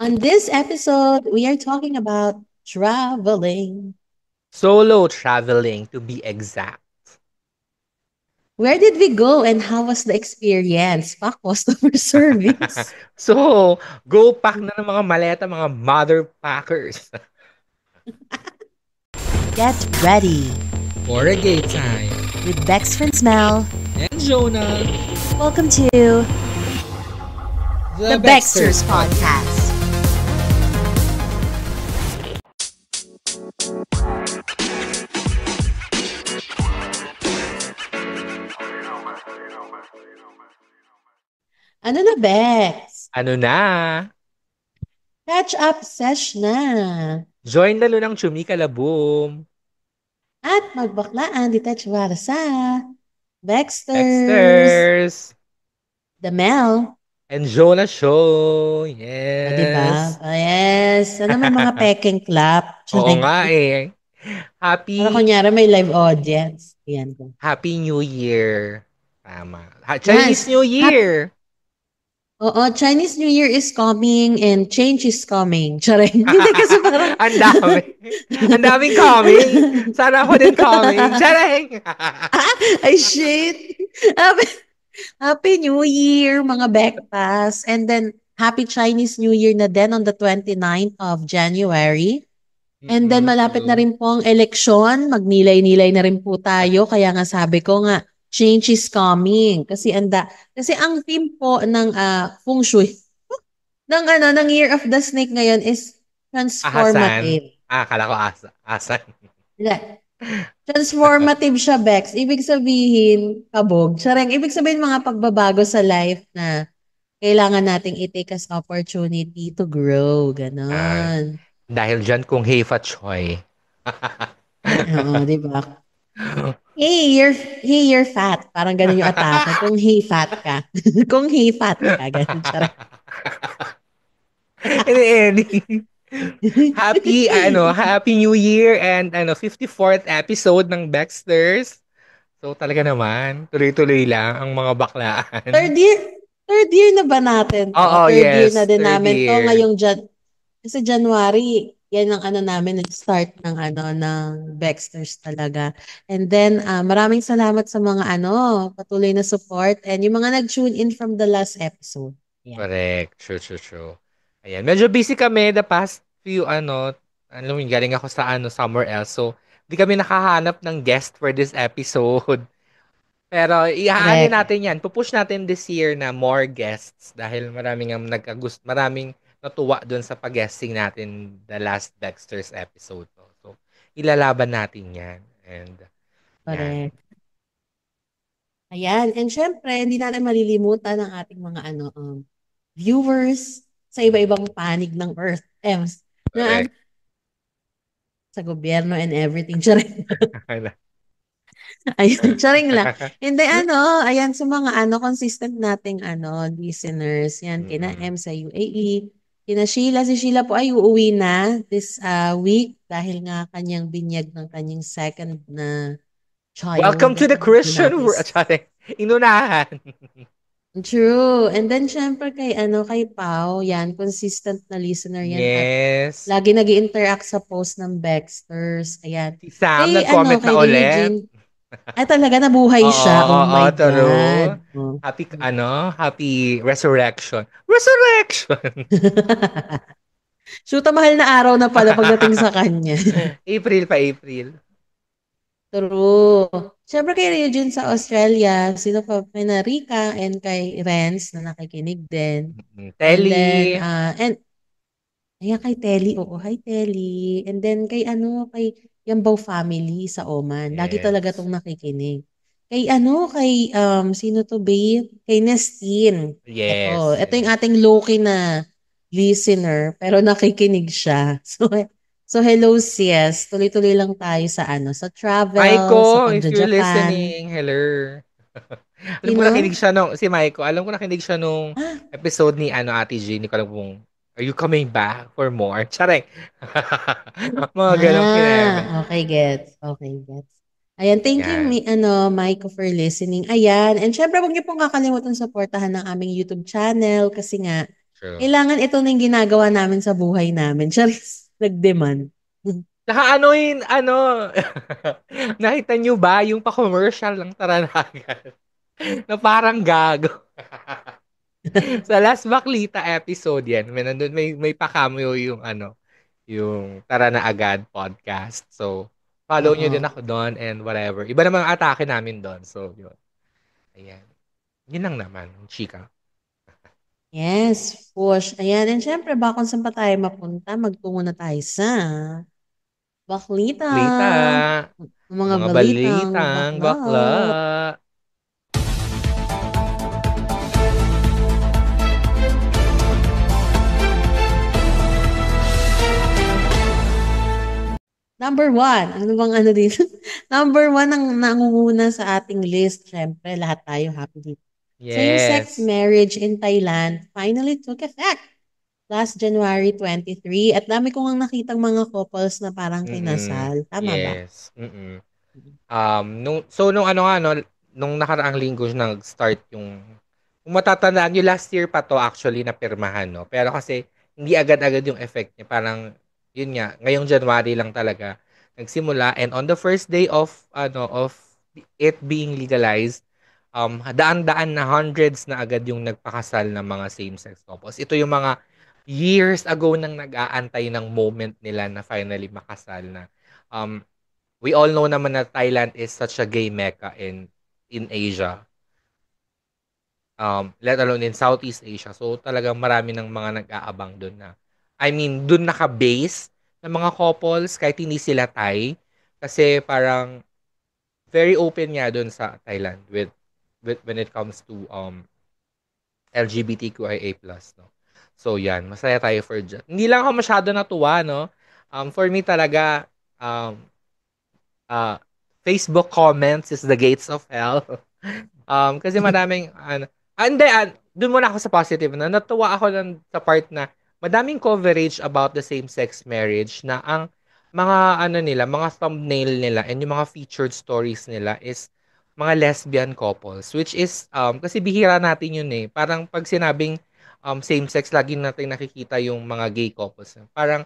On this episode, we are talking about traveling. Solo traveling to be exact. Where did we go and how was the experience? Pa customer service. So, go pack na ng mga maleta, mga mother packers. Get ready For a gay time. with Bex and Smell. And Jonah, Welcome to the the Bexters Baxters Podcast. Ano na, Bex? Ano na? Catch up sesh na. Join lalo ng Chumika Laboom. At magbaklaan dito para sa Bexters. Baxters. The Mel. And Jonah Show. O, diba? Yes. Yes. Ano may mga pekeng clap? Oo Charing. nga eh. Para Happy, kunyari may live audience. Ayan ko. Happy New Year. Tama. Chinese Yes. New Year. Oo, Chinese New Year is coming and change is coming. Charing. Hindi kasi parang... Ang dami. Ang daming coming. Sana ako din coming. Charing! Ay, shit. Happy, Happy New Year, mga Bekpas. And then, Happy Chinese New Year na din on the 29th of January. And then malapit na True. rin po ang eleksyon, magnilay-nilay na rin po tayo. Kaya nga sabi ko nga, change is coming. Kasi ang theme po ng feng shui ng Year of the Snake ngayon is Ahasan. transformative. Akala ko asan. Hindi. Transformative siya, Bex. Ibig sabihin, kabog. Sarang, ibig sabihin mga pagbabago sa life na kailangan nating i-take as opportunity to grow. Ah, Ganon. dahil dyan kung Heifa Choi. Oo, di ba? Hey, you're fat. Parang ganun yung atake. Kung hey, fat ka. Kung hey, fat ka. Ganun siya. Any. Happy New Year and 54th episode ng Baxters. So talaga naman, tuloy-tuloy lang ang mga baklaan. Third year, third year na ba natin to? Oo, Third year na yes, din third namin to. year. Kasi January, yan ang namin, nag-start ng Baxters talaga. And then, maraming salamat sa mga patuloy na support and yung mga nag-tune in from the last episode. Yan. Correct. True, true, true. Ayan. Medyo busy kami the past few, alam mo yun, galing ako sa somewhere else. So, di kami nakahanap ng guest for this episode. Pero, iaanin Correct. natin yan. Pupush natin this year na more guests dahil maraming natuwa dun sa pag-guesting natin the last Dexter's episode. No? So, ilalaban natin yan. And, yan. Correct. Ayan. And syempre, hindi natin malilimutan ang ating mga viewers sa iba-ibang panig ng Earth. Na Correct. sa gobyerno and everything. Charing. Ayun, charing lang. Hindi ayan sa mga consistent nating listeners. Yan, kina Mm-mm. M sa UAE. Kina Sheila. Si Sheila po ay uuwi na this week dahil nga kanyang binyag ng kanyang second na Welcome child. to the Christian world. Buntis. Inunahan. True. And then, syempre, kay Pao, yan, consistent na listener yan at Yes. lagi nag interact sa post ng Baxters. Ayan. Si Sam nag-comment Kay na Rio ulit. Jean, ay talaga, nabuhay Oo, siya. Oh oo, my God. true. Oh. Happy resurrection. Resurrection! Shoot, mahal na araw na pala pagdating sa kanya. April pa, April. True. Siyempre kay Rio Jean sa Australia, sino pa, kay Rika and kay Renz na nakikinig din. And then, Telly. ayan kay Telly, oo, hi Telly. And then kay Yambaw family sa Oman. Lagi talaga Yes. tong nakikinig. Sino to babe? Kay Nestin. Yes, Ito yung yes. ating low-key na listener, pero nakikinig siya. So hello sis. Tuloy-tuloy lang tayo sa travel, sa Maiko, if you're pagja-Japan. listening, hello. Alam ko nakinig Sino? siya si Maiko, alam ko nakinig siya nung Ah, episode ni Ate G, hindi ko alam kung, are you coming back for more? Charing. Mga ganong kineme. Okay, gets. Okay, gets. Ayan, thank you, Yan. Maiko, for listening. Ayan, and syempre, huwag niyo pong kakalimutan supportahan ng aming YouTube channel kasi nga, True. Kailangan ito na yung ginagawa namin sa buhay namin. Charis, nag-demand. Tsaka ano yun, ano, nakita niyo ba yung pa-commercial ng Taranagan na parang gago? Sa last Baklita episode yan, may pa-cameo yung ano, yung Tara na Agad podcast. So, follow nyo din Oo. ako doon and whatever. Iba naman ang atake namin doon. So, yun. Ayan. Yun lang naman, chika. Yes, push. Ayan. And syempre, ba kung saan pa tayo mapunta, magtungo na tayo sa Baklita. Baklita. Ang mga Mga balitang balitang bakla. bakla. Number one. Ano bang ano dito? Number one ang nangunguna sa ating list. Syempre, lahat tayo happy dito. Same-sex Yes. marriage in Thailand finally took effect last January 23. At dami ko nga nakitang mga couples na parang Mm. kinasal. Tama ba? Yes. Mm. Nung ano nga, no, nung nakaraang linggo nag-start kung matatandaan nyo, last year pa to actually na pirmahan, no? Pero kasi, hindi agad-agad yung effect niya. Parang, yun nga, ngayong January lang talaga nagsimula. And on the first day of it being legalized, daan-daan na hundreds na agad yung nagpakasal ng mga same-sex couples. Ito yung mga years ago nang nag-aantay ng moment nila na finally makasal na. Um, we all know naman na Thailand is such a gay mecca in Asia. Let alone in Southeast Asia. So talagang marami ng mga nag-aabang doon na. I mean, doon naka-base ng mga couples kahit hindi sila Thai kasi parang very open nga doon sa Thailand with when it comes to LGBTQIA+, no. So yan, masaya tayo for dyan. Hindi lang ako masyado natuwa, no. For me talaga um uh, Facebook comments is the gates of hell. Kasi maraming ano, hindi, doon muna ako sa positive na natuwa ako sa part na madaming coverage about the same-sex marriage na ang mga ano nila, mga thumbnail nila and yung mga featured stories nila is mga lesbian couples which is kasi bihira natin yun eh. Parang pag sinabing same-sex lagi natin nakikita yung mga gay couples. Parang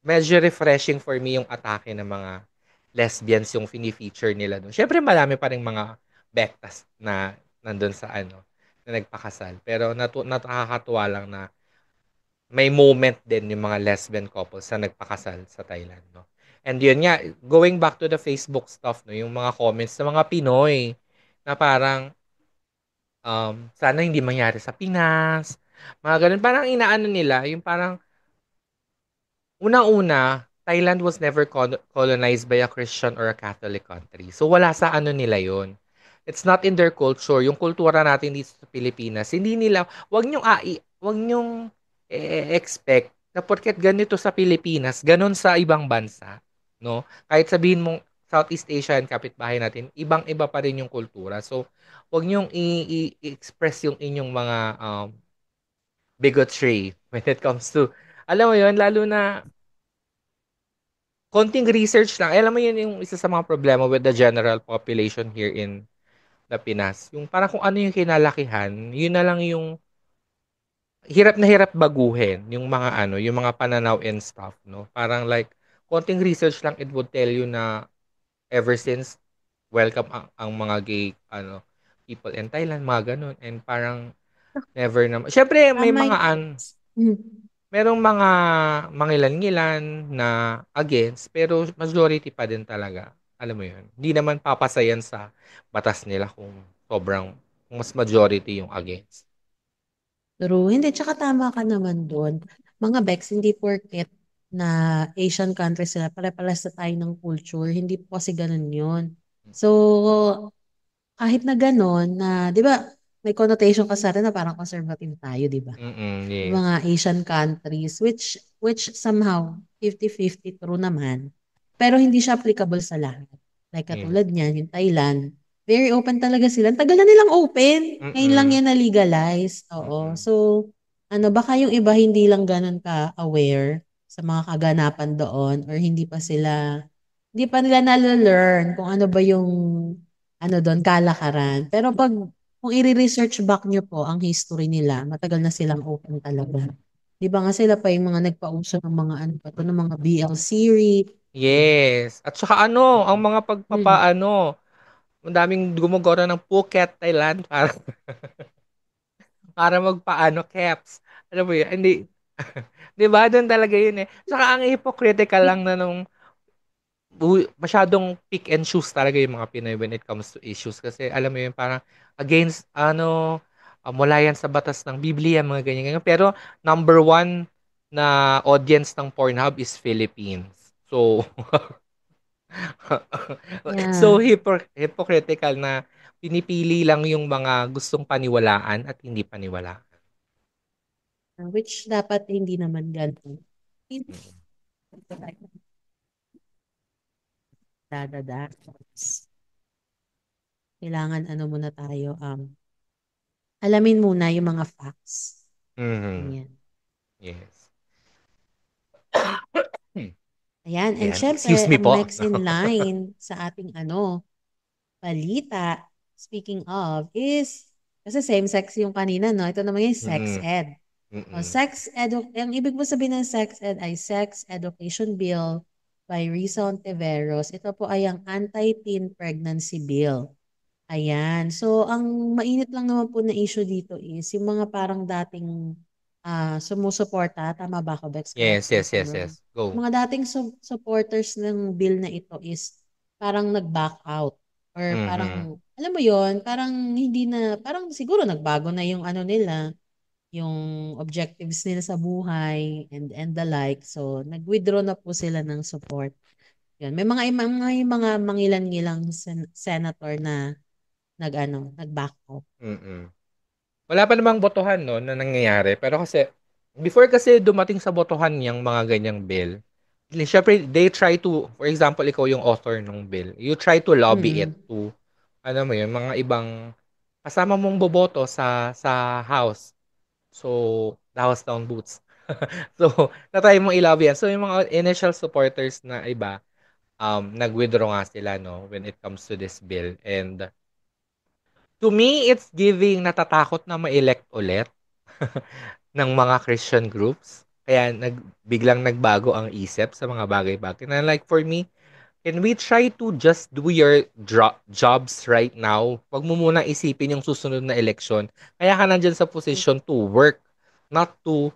medyo refreshing for me yung atake ng mga lesbians yung fini-feature nila doon. Syempre marami pa ring mga bektas na nandun sa ano, na nagpakasal. Pero nakakatuwa lang na may moment din yung mga lesbian couples na nagpakasal sa Thailand, no. And yun nga, going back to the Facebook stuff, no, yung mga comments ng mga Pinoy na parang sana hindi mangyari sa Pinas. Mga ganun. Parang inaano nila, yung parang unang-una, Thailand was never colonized by a Christian or a Catholic country. So wala sa ano nila yon. It's not in their culture. Yung kultura natin dito sa Pilipinas, hindi nila, wag nyong expect na porket ganito sa Pilipinas, ganun sa ibang bansa, no? Kahit sabihin mong Southeast Asia and kapitbahay natin, ibang-iba pa rin yung kultura. So, wag nyong i-express yung inyong mga bigotry when it comes to, alam mo yon, lalo na konting research lang. Alam mo yun yung isa sa mga problema with the general population here in the Pinas. Yung parang kung ano yung kinalakihan, yun na lang yung hirap baguhin yung mga ano, yung mga pananaw and stuff, no? Parang like konting research lang it would tell you na ever since welcome ang mga gay ano people in Thailand, mga ganun. And parang never naman. Syempre may Tama mga yun. Mm. merong mga mangilan-ngilan na against, pero majority pa din talaga. Alam mo yun? Hindi naman papasayan sa batas nila kung mas majority yung against. True. Hindi, tsaka tama ka naman doon. Mga Bex, hindi porket na Asian countries sila, pare-pares na tayo ng culture. Hindi po kasi ganun yun. So, kahit na ganun, na, di ba, may connotation kasi rin na parang conservative tayo, di ba? Mm, Yung mga yes. Asian countries, which somehow 50-50 true naman. Pero hindi siya applicable sa lahat. Like Yes. katulad niyan, yung Thailand, very open talaga sila. Ang tagal na nilang open. Ngayon lang Mm, yan na-legalize. Oo. mm, So, ano, baka yung iba hindi lang ganun ka-aware sa mga kaganapan doon or hindi pa nila nalalearn kung ano ba yung ano doon, kalakaran. Pero pag kung i-research back nyo po ang history nila, matagal na silang open talaga. Di ba nga sila pa yung mga nagpauso ng mga ano pa to, ng mga BL series. Yes. At saka ano, ang mga Mm. pagpapaano, ang daming gumagawa ng Phuket, Thailand para magpaano, caps. Alam mo yun? Hindi. 'Di ba? Doon talaga yun eh. Saka ang hypocritical lang na nung masyadong pick and choose talaga yung mga Pinoy when it comes to issues kasi alam mo yun parang against ano mula yan sa batas ng Biblia mga ganyan ganyan pero number one na audience ng Pornhub is Philippines so it's so Yeah. hypocritical na pinipili lang yung mga gustong paniwalaan at hindi paniwalaan. Which dapat hindi naman ganun. Mm. Dadada. Kailangan ano muna tayo, alamin muna yung mga facts. Mhm. Ganyan. Yes. Hmm. Ayan, and Ayan, excuse syempre, me ang po. next in line sa ating balita, speaking of, is, kasi same-sex yung kanina, no? Ito naman yung sex Mm. ed. O, Mm. ang ibig mo sabihin ng sex ed ay Sex Education Bill by Risa Ontiveros. Ito po ay ang Anti-Teen Pregnancy Bill. Ayan. So, ang mainit lang naman po na issue dito is yung mga parang dating sumusuporta. Tama ba ako, Bex? Correct Yes, me if yes, I'm yes, wrong. yes. Go. Mga dating supporters ng bill na ito is parang nag-back out. Or Mhm. parang, alam mo yon parang hindi na, parang siguro nagbago na yung ano nila, yung objectives nila sa buhay and the like. So, nag-withdraw na po sila ng support. Yun. May mga mangilan-ngilang senator na nag-back off. Mm. Wala pa namang botohan 'no, na nangyayari. Pero kasi, before kasi dumating sa botohan yang mga ganyang bill, siyempre they try to, for example, ikaw yung author ng bill, you try to lobby it Mm. to, ano mo yun, mga ibang kasama mong boboto sa House. So, the House Down Boots. So, na-try mong i-lobby yan. So, yung mga initial supporters na iba, nag-withdraw nga sila, no, when it comes to this bill. And to me, it's giving natatakot na ma-elect ulit ng mga Christian groups. Kaya biglang nagbago ang isip sa mga bagay-bagay. Na like for me, can we try to just do your jobs right now? Wag mo muna isipin yung susunod na eleksyon. Kaya ka nandyan sa position to work, not to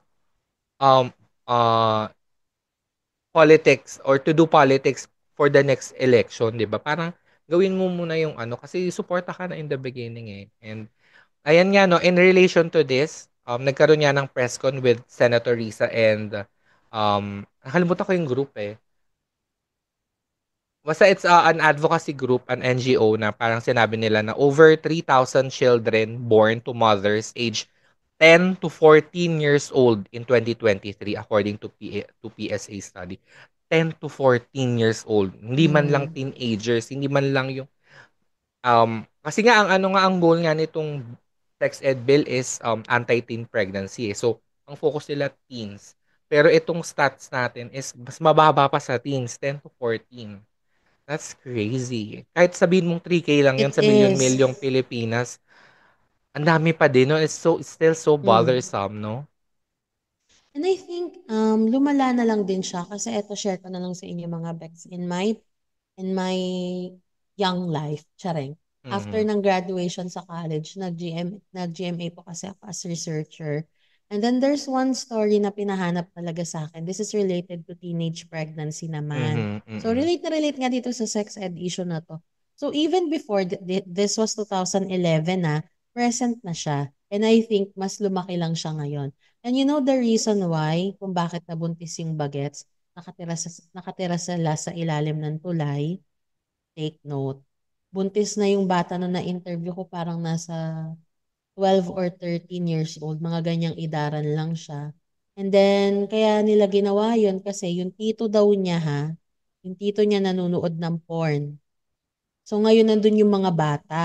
um uh politics or to do politics for the next election, 'di ba? Parang gawin mo muna yung ano kasi suporta ka na in the beginning eh. And ayan nga 'no, in relation to this, nagkaroon nga ng press con with Senator Risa and nakalimutan ko yung group eh. Basta it's an advocacy group, an NGO na parang sinabi nila na over 3,000 children born to mothers age 10 to 14 years old in 2023 according to PSA study. 10 to 14 years old. Hindi man lang Mm. teenagers, hindi man lang yung kasi nga ang ano nga ang goal nga nitong sex ed bill is anti-teen pregnancy eh. So, ang focus nila teens. Pero itong stats natin is mas mababa pa sa teens, 10 to 14. That's crazy. Kahit sabihin mong 3K lang It yan sa is. milyon-milyong Pilipinas, ang dami pa din, no? It's still so Mm. bothersome, no? And I think lumala na lang din siya kasi eto share ko na lang sa inyo mga Bex in my young life, chareng. After Mhm. ng graduation sa college, nag-GMA po kasi ako as researcher. And then there's one story na pinahanap talaga sa akin. This is related to teenage pregnancy naman. Mhm, So mm. relate na relate nga dito sa sex ed issue na to. So even before, this was 2011 na, present na siya. And I think mas lumaki lang siya ngayon. And you know the reason why, kung bakit nabuntis yung bagets, nakatira sila sa ilalim ng tulay? Take note. Buntis na yung bata na na-interview ko, parang nasa 12 or 13 years old. Mga ganyang idaran lang siya. And then, kaya nila ginawa yun kasi yung tito daw niya yung tito niya nanonood ng porn. So ngayon nandun yung mga bata.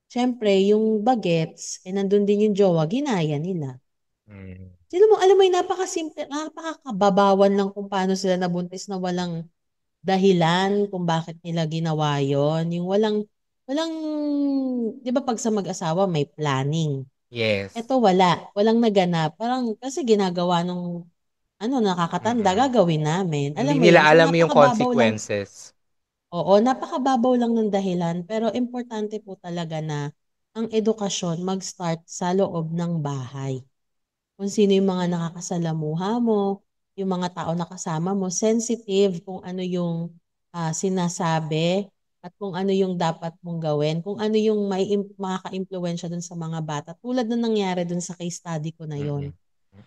Siyempre, yung bagets, nandun din yung jowa, ginaya nila. Mm. Sino mo, alam mo yung napakasimple, napakakababawan lang kung paano sila nabuntis na walang dahilan kung bakit nila ginawa yon. Yung walang walang, 'di ba 'pag sa mag-asawa may planning. Yes. Eto wala, walang naganap. Parang kasi ginagawa nung ano, nakakatanda, Mm. gagawin namin. Hindi Alam mo nila yun? So alam yung napakababaw lang, consequences. oo, napakababaw lang ng dahilan. Pero importante po talaga na ang edukasyon mag-start sa loob ng bahay. Kung sino yung mga nakakasalamuha mo, yung mga tao na kasama mo, sensitive kung ano yung sinasabi at kung ano yung dapat mong gawin, kung ano yung makaka-impluwensya dun sa mga bata. Tulad na nangyari dun sa case study ko na yon.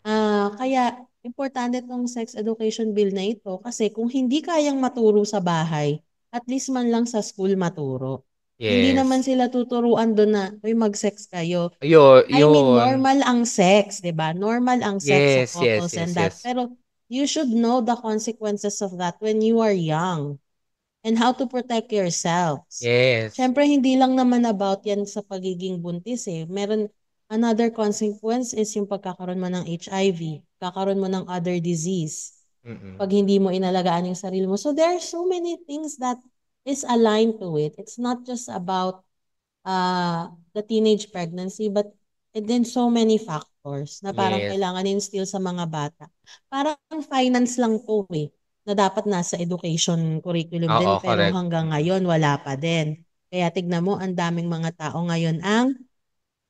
Mm. Kaya importante itong sex education bill na ito kasi kung hindi kayang maturo sa bahay, at least man lang sa school maturo. Hindi naman Yes. sila tuturuan doon na, uy, mag-sex kayo. I mean, Yun. normal ang sex, 'di ba? Normal ang sex sa Yes, yes, couples and yes, that. yes. Pero you should know the consequences of that when you are young and how to protect yourselves. Yes. Siyempre, hindi lang naman about yan sa pagiging buntis eh. Meron, another consequence is yung pagkakaroon mo ng HIV, kakaroon mo ng other disease, Mm. pag hindi mo inalagaan yung sarili mo. So there are so many things that is aligned to it. It's not just about the teenage pregnancy, but and then so many factors na parang Yes. kailangan in-instill sa mga bata. Parang finance lang to eh, na dapat nasa education curriculum din, Oo, pero correct. hanggang Mm. ngayon wala pa din. Kaya tignan mo, ang daming mga tao ngayon ang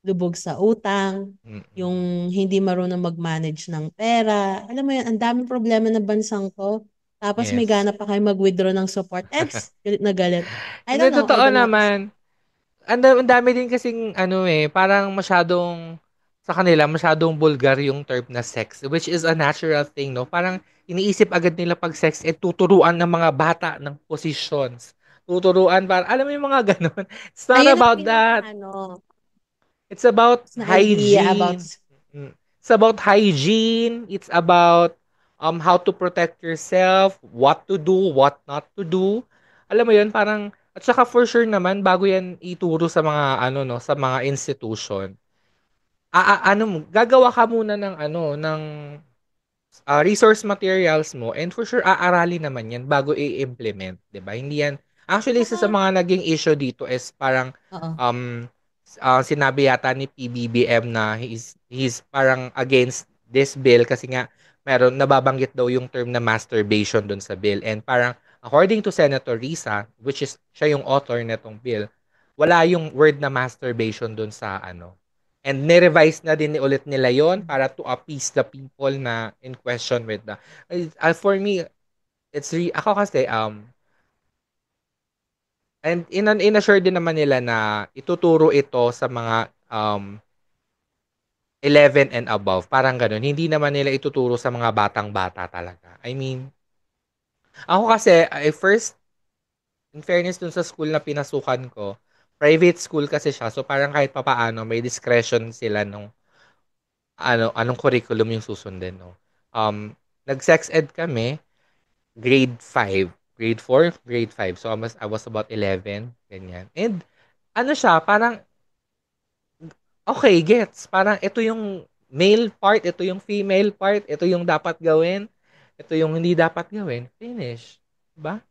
lubog sa utang, Mm. yung hindi marunong mag-manage ng pera. Alam mo yun, ang daming problema ng bansang to. Tapos may Yes. gana pa kayo mag-withdraw ng support. Ex, galit na galit. I Hindi, don't know, I totoo don't want to. naman. Ang dami din kasing ano eh, parang masyadong sa kanila masyadong vulgar yung term na sex, which is a natural thing, no? Parang iniisip agad nila pag sex eh tuturuan ng mga bata ng positions. Tuturuan para alam mo yung mga ganun. It's not Ayun ang about pinaka that. ano, It's about na idea about hygiene. Mm. It's about hygiene. It's about how to protect yourself, what to do, what not to do. Alam mo 'yun, parang at saka for sure naman bago 'yan ituro sa mga ano no, sa mga institution. Ano mo, gagawa ka muna ng ano, ng resource materials mo and for sure aaralin naman 'yan bago i-implement, 'di ba? Hindi 'yan actually isa sa saka, mga naging issue dito is parang oo. um sinabi yata ni PBBM na he's parang against this bill kasi nga meron nababanggit daw yung term na masturbation dun sa bill and parang according to Senator Risa which is siya yung author nitong bill wala yung word na masturbation dun sa ano. And ni-revise na din ulit nila yon para to appease the people na in question with the for me ako kasi and in-assure din naman nila na ituturo ito sa mga 11 and above, parang gano'n. Hindi naman nila ituturo sa mga batang-bata talaga. I mean, ako kasi, first, in fairness dun sa school na pinasukan ko, private school kasi siya. So, parang kahit papaano, may discretion sila nung anong curriculum yung susundin. No? Nag-sex ed kami, grade 5, grade 4, grade 5. So, I was about 11, ganyan. And, ano siya, parang okay, gets. Parang ito yung male part, ito yung female part, ito yung dapat gawin, ito yung hindi dapat gawin. Finish. Ba?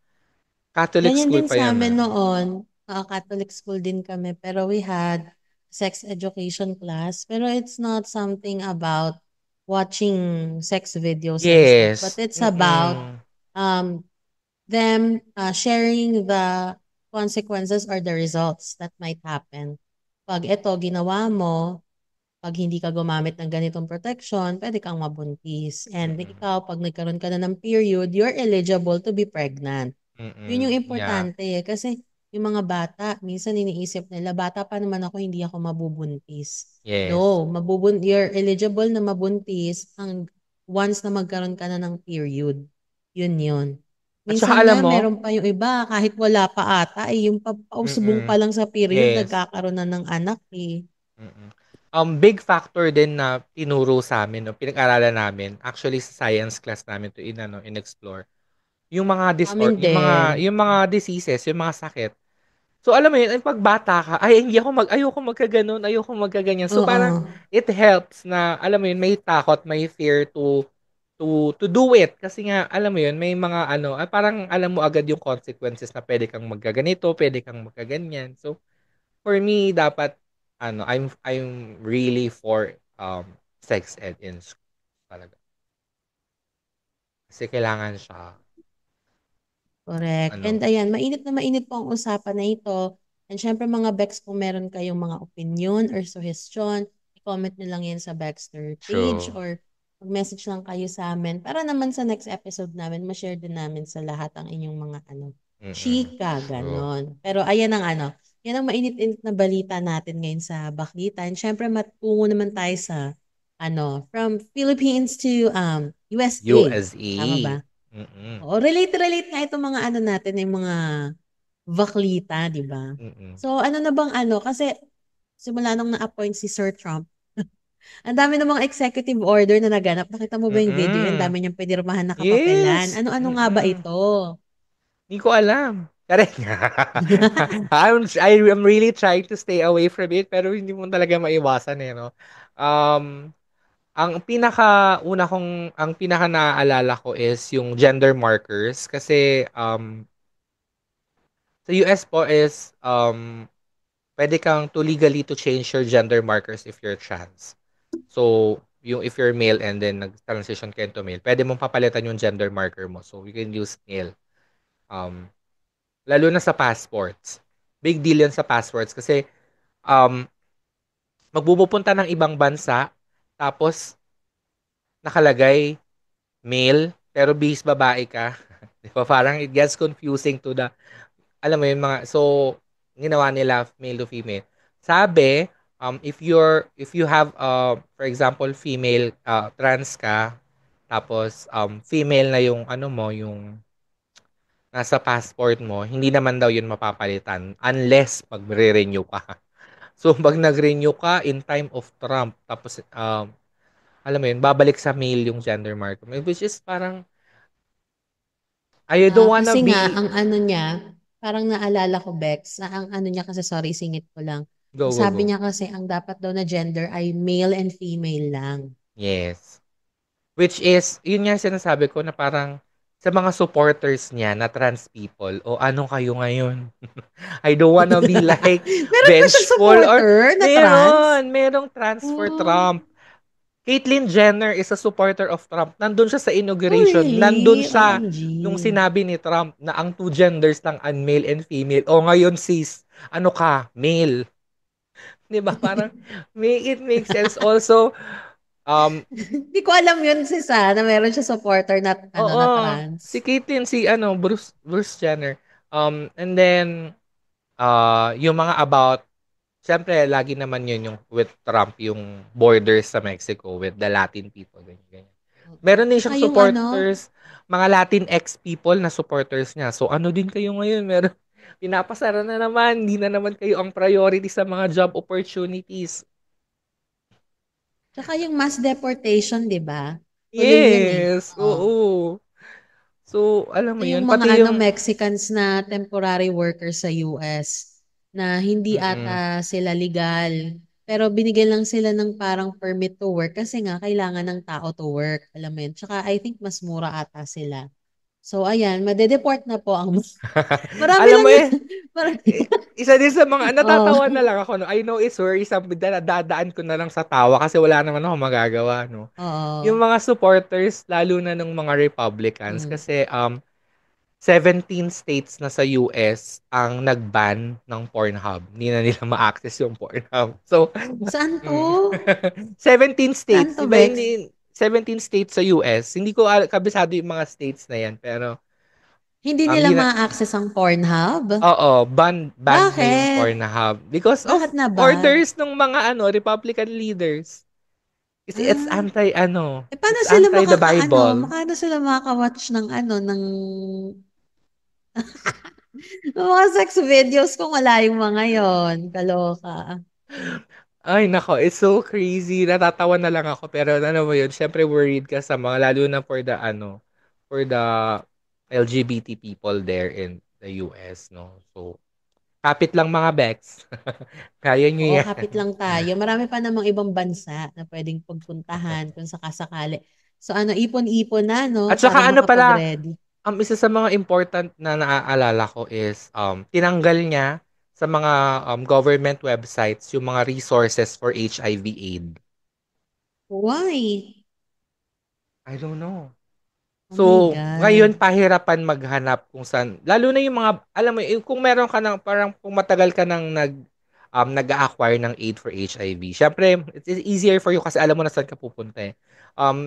Catholic Ganyan school din pa sa yun amin na. noon. Catholic school din kami, pero we had sex education class. Pero it's not something about watching sex videos and stuff, but Yes. it's about Mm-mm. um, them sharing the consequences or the results that might happen. Pag ito ginawa mo, pag hindi ka gumamit ng ganitong protection, pwede kang mabuntis. And Mm-mm. ikaw, pag nagkaroon ka na ng period, you're eligible to be pregnant. Yun yung Mm-mm. Yeah. importante eh. Kasi yung mga bata, minsan iniisip nila, bata pa naman ako, hindi ako mabubuntis. Yes. No, you're eligible na mabuntis ang once na magkaroon ka na ng period. Yun yun. At saka Minsan alam nga, mo, meron pa yung iba, kahit wala pa ata, yung pausubong mm-mm. pa lang sa period, Yes. nagkakaroon na ng anak eh. Mm-mm. Big factor din na tinuro sa amin, no, pinag-aralan namin, actually sa science class namin to in-explore, Amin din. yung mga diseases, yung mga sakit. So alam mo yun, ay pag bata ka, ay hindi ayoko magkaganon, ayoko magkaganyan. So parang Oo. it helps na alam mo yun, may takot, may fear to do it kasi nga alam mo yun, may mga ano, parang alam mo agad yung consequences na pwede kang magkaganito, pwede kang magkaganyan. So For me, dapat, I'm really for, sex ed in school talaga. Kasi kailangan siya, Correct. And ano, ayan, mainit na mainit po ang usapan na ito. And syempre mga Bex, kung meron kayong mga opinion or suggestion, i-comment nyo lang yan sa Baxter page true. or mag-message lang kayo sa amin para naman sa next episode namin, ma-share din namin sa lahat ang inyong mga chika, True. ganon. Pero ayan ang yan ang mainit-init na balita natin ngayon sa Baklitan. Syempre matungo naman tayo sa from Philippines to USA. Tama USA. ba? Mm, Oo, relate nga itong mga natin, yung mga baklita, di ba? mm, So, ano na bang kasi simula nung na-appoint si Sir Trump, ang dami ng mga executive order na naganap. Nakita mo ba yung video yan? mm. Dami niyang pinirmahan na kapapelan. Yes, Ano-ano nga ba mm. ito? Di ko alam. Correct. I'm really trying to stay away from it pero hindi mo talaga maiwasan, eh, 'no? Um, ang pinaka naaalala ko is yung gender markers kasi, sa US po is, puwede kang legally to change your gender markers if you're trans. So, yung if you're male and then nag-transition ka into male, puwede mong papalitan yung gender marker mo. So, you can use male. Um, Lalo na sa passports. Big deal 'yan sa passports kasi, um, magpupupunta ng ibang bansa tapos nakalagay male pero bihis babae ka. 'Di ba parang it gets confusing to the alam mo yun mga so ginawa nila male to female. Sabi, if you have, for example, female, trans ka tapos, female na yung ano mo, yung nasa passport mo, hindi naman daw yun mapapalitan unless magre-renew ka. So, 'pag nag-renew ka in time of Trump tapos, alam mo yun, babalik sa male yung gender marker mo, which is parang, I don't wanna Kasi nga, be ang niya, parang naalala ko, Bex, na ang niya kasi, sorry, singit ko lang. go, go, Sabi go. niya kasi, ang dapat daw na gender ay male and female lang. Yes. Which is, yun nga yung sinasabi ko na parang sa mga supporters niya na trans people, o ano kayo ngayon? I don't wanna be like Meron ba siyang vengeful or supporter na trans? merong trans for Oh, Trump. Caitlyn Jenner is a supporter of Trump. Nandun siya sa oh inauguration. Nandun really? siya nung OMG. sinabi ni Trump na ang two genders lang ang male and female. O ngayon sis, ano ka? Male. 'Di ba? Parang make it make sense. Also, um, Hindi ko alam yun si na meron siya supporter na oo, na si trans. Caitlyn, si ano, Bruce Jenner. And then, yung mga about siyempre lagi naman yun yung with Trump, yung borders sa Mexico with the Latin people, ganyan, ganyan. Oo. Meron din Tsaka siyang yung supporters, mga Latinx people na supporters niya. So, ano din kayo ngayon? Meron, pinapasara na naman, hindi na naman kayo ang priority sa mga job opportunities. tsaka yung mass deportation, 'di ba? Tuloy yan eh. Yes, Oo. oo. So, alam mo Ito yun, yung mga pati yung, Mexicans na temporary workers sa US na hindi mm, ata sila legal. Pero binigyan lang sila ng parang permit to work kasi nga kailangan ng tao to work. Alam mo yun. Tsaka I think mas mura ata sila. So ayan, madedeport na po ang marami alam lang mo yan. eh, Marami. isa din sa mga, Oh, natatawa na lang ako, no? I know it's worrisome, dadaan ko na lang sa tawa kasi wala naman ako magagawa, no? Yung oo. mga supporters, lalo na ng mga Republicans, Mm. kasi 17 states na sa US ang nag-ban ng Pornhub. Hindi na nila ma-access yung Pornhub. So, Saan to? mm. 17 Saan states. to, Di ba Bex? hindi, 17 states sa US. Hindi ko kabisado yung mga states na yan. Pero, Hindi nila di na, ma-access ang Pornhub? oo, banned na yung Bakit? Pornhub. Because of Bakit na ban? orders ng mga Republican leaders. Kasi Ah. Paano it's sila anti the Bible. paano sila makaka-watch ng ng mga sex videos kung wala yung mga yon? Kaloka. Ay nako, it's so crazy. Natatawa na lang ako pero ano mo yun, syempre worried ka sa mga lalo na for the LGBT people there in the US, no. So, kapit lang mga Bex. Kaya nyo Oo, yan. kapit lang tayo. Marami pa namang ibang bansa na pwedeng pagpuntahan kung sakasakali. So ipon-ipon na, no? At Para saka ano pala, makapag-ready. isa sa mga important na naaalala ko is tinanggal niya sa mga government websites yung mga resources for HIV/AIDS. Why? I don't know. Oh my So, ngayon God. pahirapan maghanap kung saan lalo na yung mga alam mo yung kung meron ka ng parang kung matagal ka nang nag-a-acquire ng aid for HIV. Siyempre, it's easier for you kasi alam mo na saan ka pupunta eh.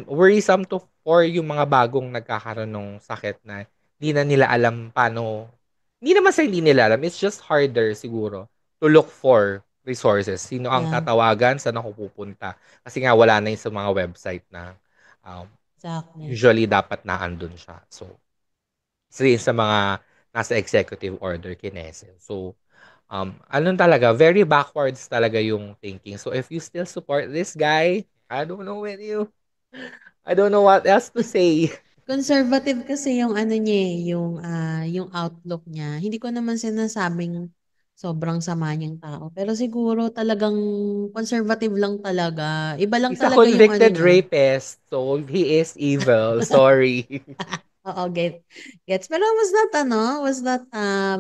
Worrisome to for yung mga bagong nagkakaroon ng sakit na hindi na nila alam paano hindi naman sa hindi nila alam, it's just harder siguro to look for resources. Sino ang Yeah, tatawagan, saan ako pupunta? Kasi nga wala na yung sa mga website na um, exactly. usually dapat na andun siya. So, isa yun sa mga nasa executive order kinesil. So, ano talaga, very backwards talaga yung thinking. So, if you still support this guy, I don't know with you. I don't know what else to say. Conservative kasi yung ano niya eh, yung outlook niya. Hindi ko naman sinasabing sobrang sama niyang tao. Pero siguro talagang conservative lang talaga. Iba lang He's a talaga yung ano convicted niya. rapist, so he is evil. Sorry. Oo, gets. Pero was that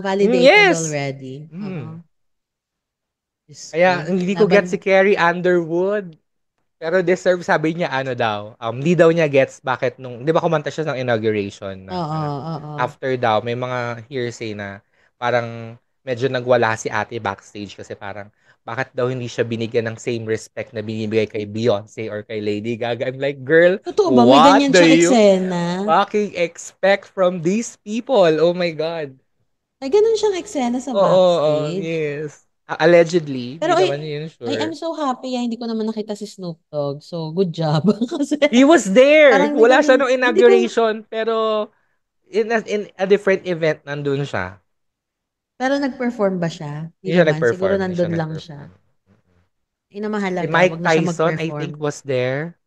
validated Yes! already? Mm. Oo. Diyos Kaya ko. hindi ko get si Laban. Carrie Underwood. Pero deserve, sabi niya, ano daw, hindi daw niya gets bakit nung, di ba kumanta siya ng inauguration na Oo, parang, oo. after daw, may mga hearsay na parang medyo nagwala si ate backstage kasi parang, bakit daw hindi siya binigyan ng same respect na binibigay kay Beyonce or kay Lady Gaga? I'm like, girl, Totoo ba? May what ganyan do siyang you eksena? fucking expect from these people? Oh my God. May ganun siyang eksena sa Oo, backstage. yes. Allegedly, Pero di naman yun I'm sure. so happy hindi ko naman nakita si Snoop Dogg. So, good job. Kasi He was there. parang Wala siya nung inauguration, pero in a different event nandun siya. pero nag-perform ba siya? Hindi Hindi siya naman. Siguro nag-perform, hindi siya nandun lang siya. nag-perform. Yun ang Si mahalaga. Mike Wag na siya Tyson, I mag-perform. think, was there.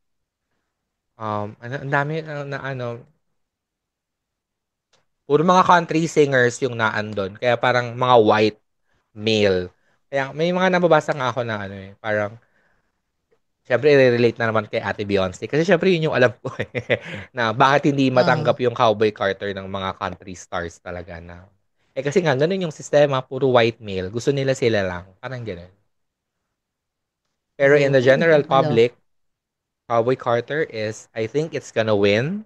Ang dami na ano, puro mga country singers yung naandun. Kaya parang mga white male. Kaya may mga nababasa nga ako na ano eh, parang syempre, i-relate na naman kay Ate Beyonce. Kasi syempre, yun yung alam ko eh. Na bakit hindi Ah, matanggap yung Cowboy Carter ng mga country stars talaga na. Eh kasi nga, ganun yung sistema, puro white male. Gusto nila sila lang. Parang ganun. Pero in the general Alo. public, Cowboy Carter is, I think it's gonna win.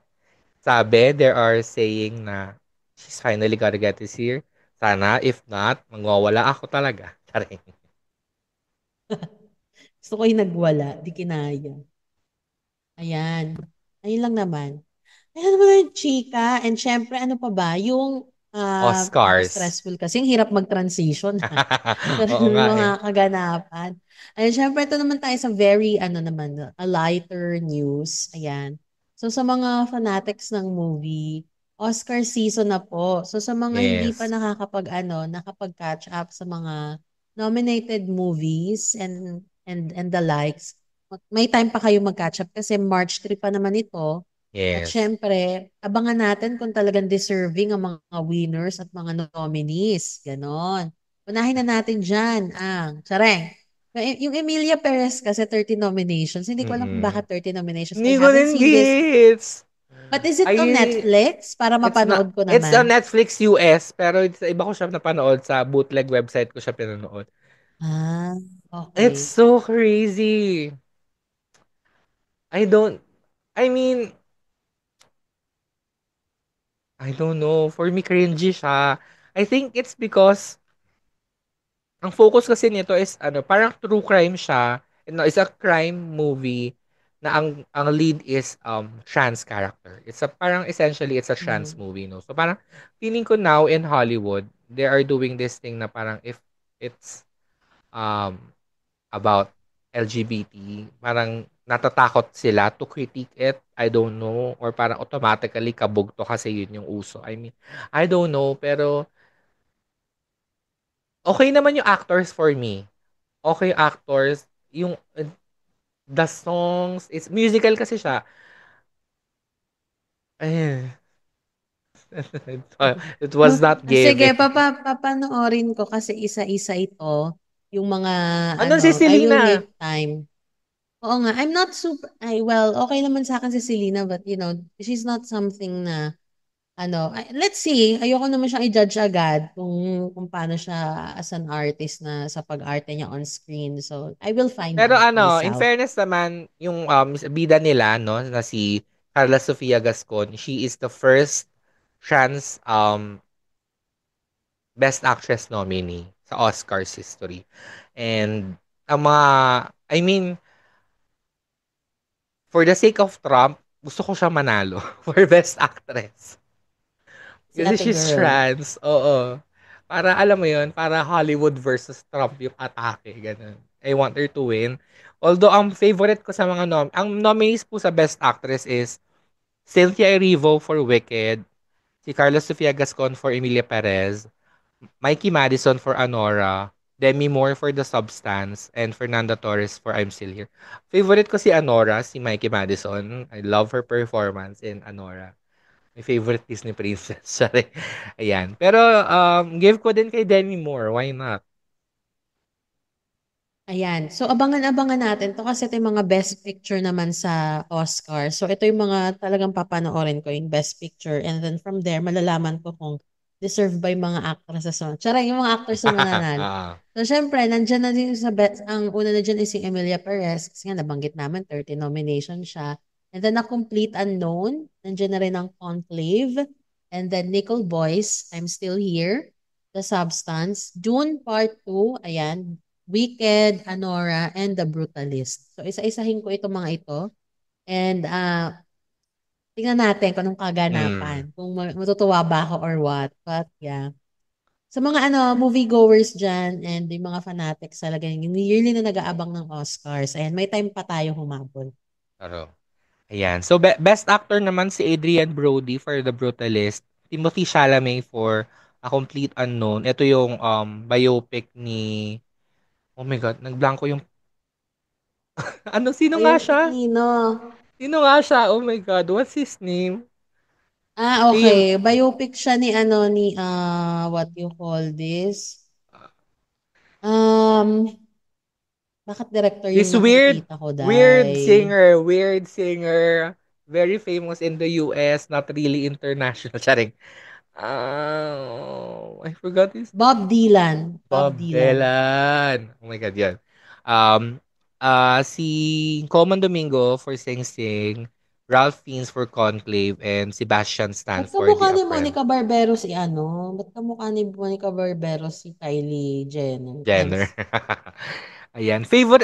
Sabi, there are saying na she's finally gonna get this year. Sana, if not, magwawala ako talaga. Charing. Gusto ko yung nagwala. Di kinaya. Ayan. Ayun lang naman. Ayan naman yung chika. And syempre, ano pa ba? Yung Oscars. nakaka-stressful kasi. Yung hirap mag-transition. Pero Oo nga mga eh. kaganapan. Ayan, syempre, ito naman tayo sa very, ano naman, a lighter news. Ayan. So, sa mga fanatics ng movie, Oscar season na po. So, sa mga hindi pa Yes. nakapag-catch up sa mga nominated movies and the likes, may time pa kayo mag-catch up kasi March 3 pa naman ito. At Yes. syempre, abangan natin kung talagang deserving ang mga winners at mga nominees. Ganon. Unahin na natin dyan ang, tsareng. Yung Emilia Perez kasi 30 nominations. Hindi ko alam kung Mm. bakit 30 nominations. Hindi I ko haven't din seen this. gets. But is it on Ay, Netflix? Para it's not, mapanood ko it's on naman. Netflix US, pero sa iba ko siya napanood, sa bootleg website ko siya pinanood. Ah, It's okay. so crazy. I don't, I mean, I don't know. For me, cringy siya. I think it's because ang focus kasi nito is ano, parang true crime siya. No, it's a crime movie na ang lead is trans character. It's a parang essentially it's a trans Mm. movie, no. So parang feeling ko now in Hollywood, they are doing this thing na parang if it's um about LGBT, parang natatakot sila to critique it. I don't know, or parang automatically kabog to kasi yun yung uso. I mean, I don't know, pero okay naman yung actors for me. Okay yung actors, yung the songs, it's musical kasi siya. Eh, it was not Sige, giving. papanoorin ko kasi isa-isa ito. Yung mga, Andun si I will Selena. make time. Oo nga, I'm not super, well, okay naman sa akin si Selena, but she's not something na let's see, ayoko naman siyang i-judge agad kung paano siya as an artist na sa pag-arte niya on screen. So, I will find Pero out ano, in myself. fairness naman, yung bida nila, no, na si Carla Sofia Gascon, she is the first trans Best Actress nominee sa Oscars history. And ang mga, I mean, for the sake of Trump, gusto ko siya manalo for Best Actress. Si Kasi Ate she's Girl. trans. Oo. Para alam mo yun, para Hollywood versus Trump yung atake. Ganun. I want her to win. Although, ang favorite ko sa mga ang nominees po sa Best Actress is Cynthia Erivo for Wicked, si Carla Sofia Gascon for Emilia Perez, Mikey Madison for Anora, Demi Moore for The Substance, and Fernanda Torres for I'm Still Here. Favorite ko si Anora, si Mikey Madison. I love her performance in Anora. My favorite Disney princess. Sorry. Ayan. Pero, give ko din kay Demi Moore. Why not? Ayan. So, abangan-abangan natin 'to kasi ito yung mga best picture naman sa Oscar. So, ito yung mga talagang papanoorin ko, yung best picture. And then from there, malalaman ko kung deserve ba yung mga actresses na, tsara yung mga actors na mananalo. Ah, So, syempre, nandiyan na din sa best, ang una na dyan is si Emilia Perez kasi nga nabanggit namin, 30 nomination siya. And then, A Complete Unknown, nandiyan na rin ang Conclave. And then, Nicole Boyce, I'm Still Here. The Substance. Dune Part 2, ayan, Wicked, Anora, and The Brutalist. So, isa-isahin ko itong mga ito. And tingnan natin kung anong mm, kaganapan. Kung matutuwa ba ako or what. But yeah. Sa mga moviegoers dyan and yung mga fanatics talaga, yung yearly na nag-aabang ng Oscars, ayan, may time pa tayo humabol. pero, ayan. So, best actor naman si Adrian Brody for The Brutalist. Timothy Chalamet for A Complete Unknown. Ito yung biopic ni... Oh my God, nagblanko yung... Ano, sino nga Biopic siya? Nino. Sino nga siya? Oh my God, what's his name? Fame. Okay. Biopic siya ni what you call this? Um, Bakit director This yung nakikita ko, Day? weird singer, very famous in the US, not really international. Charing. I forgot his Bob Dylan. Bob Bob Dylan. Dylan. Oh my God, yan. Um, si Common Domingo for Sing Sing, Ralph Fiennes for Conclave, and Sebastian Stan Ba't for kamukha The ni Apprentice. Monica Barbero si ano? Ba't kamukha ni Monica Barbero si Kylie Jenner? Jenner. Ayan. Favorite,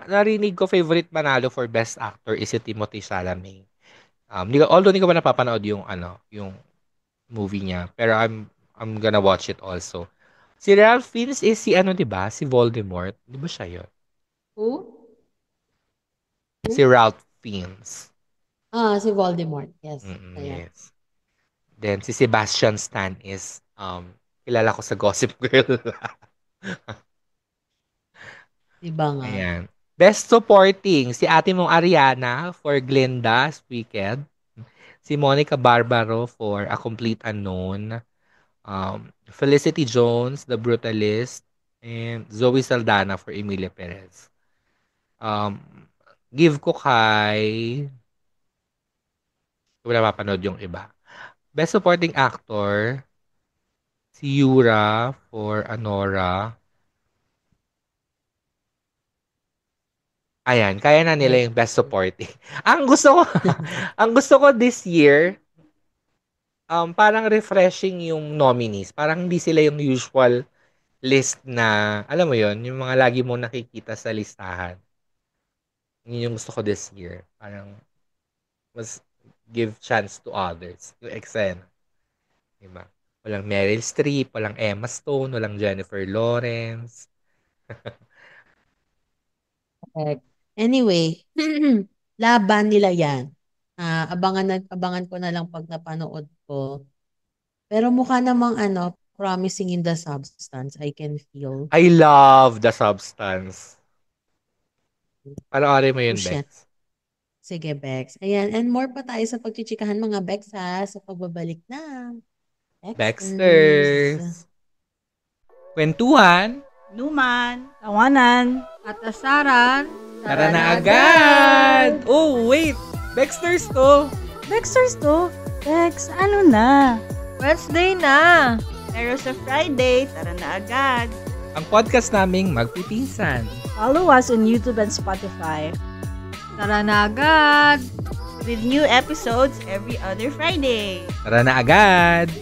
narinig ko favorite manalo for Best Actor is si Timothy Chalamet. Although hindi ko pa napapanood yung yung movie niya, pero I'm gonna watch it also. Si Ralph Fiennes is si 'di ba? Si Voldemort. 'Di ba siya 'yon? Who? Si Who? Ralph Fiennes. Si Voldemort. Yes. Mm, Ayan. yes. Then si Sebastian Stan is kilala ko sa Gossip Girl. Di ba nga? Ayan. Best Supporting, si ate mong Ariana for Glenda's Wicked. Si Monica Barbaro for A Complete Unknown. Felicity Jones, The Brutalist. And Zoe Saldana for Emilia Perez. Um, give ko kay... Wala mapanood yung iba. Best Supporting Actor, si Yura for Anora. Ayan, kaya na nila yung Best Okay. Supporting. ang gusto ko, ang gusto ko this year, parang refreshing yung nominees. Parang hindi sila yung usual list na, alam mo yon yung mga lagi mo nakikita sa listahan. Yun yung gusto ko this year. Parang, mas give chance to others. Yung eksena. Diba? Walang Meryl Streep, walang Emma Stone, walang Jennifer Lawrence. Correct. Anyway, laban nila yan. Abangan ko na lang pag napanood ko. Pero mukha namang promising in the substance. I can feel. I love The Substance. Panoorin mo yun, Push Bex. yan. Sige, Bex. Ayan. And more pa tayo sa pagchichikahan mga Bex ha. Sa pagbabalik na. Bexters. Baxters. Kwentuhan. Numan, tawanan, at asaran. Tara na agad! Oh, wait! Baxters to! Dexter's to. Bex, ano na? Wednesday na! Pero sa Friday, tara na agad. Ang podcast naming Magpipinsan. Follow us on YouTube and Spotify. Tara na agad! With new episodes every other Friday. Tara na agad!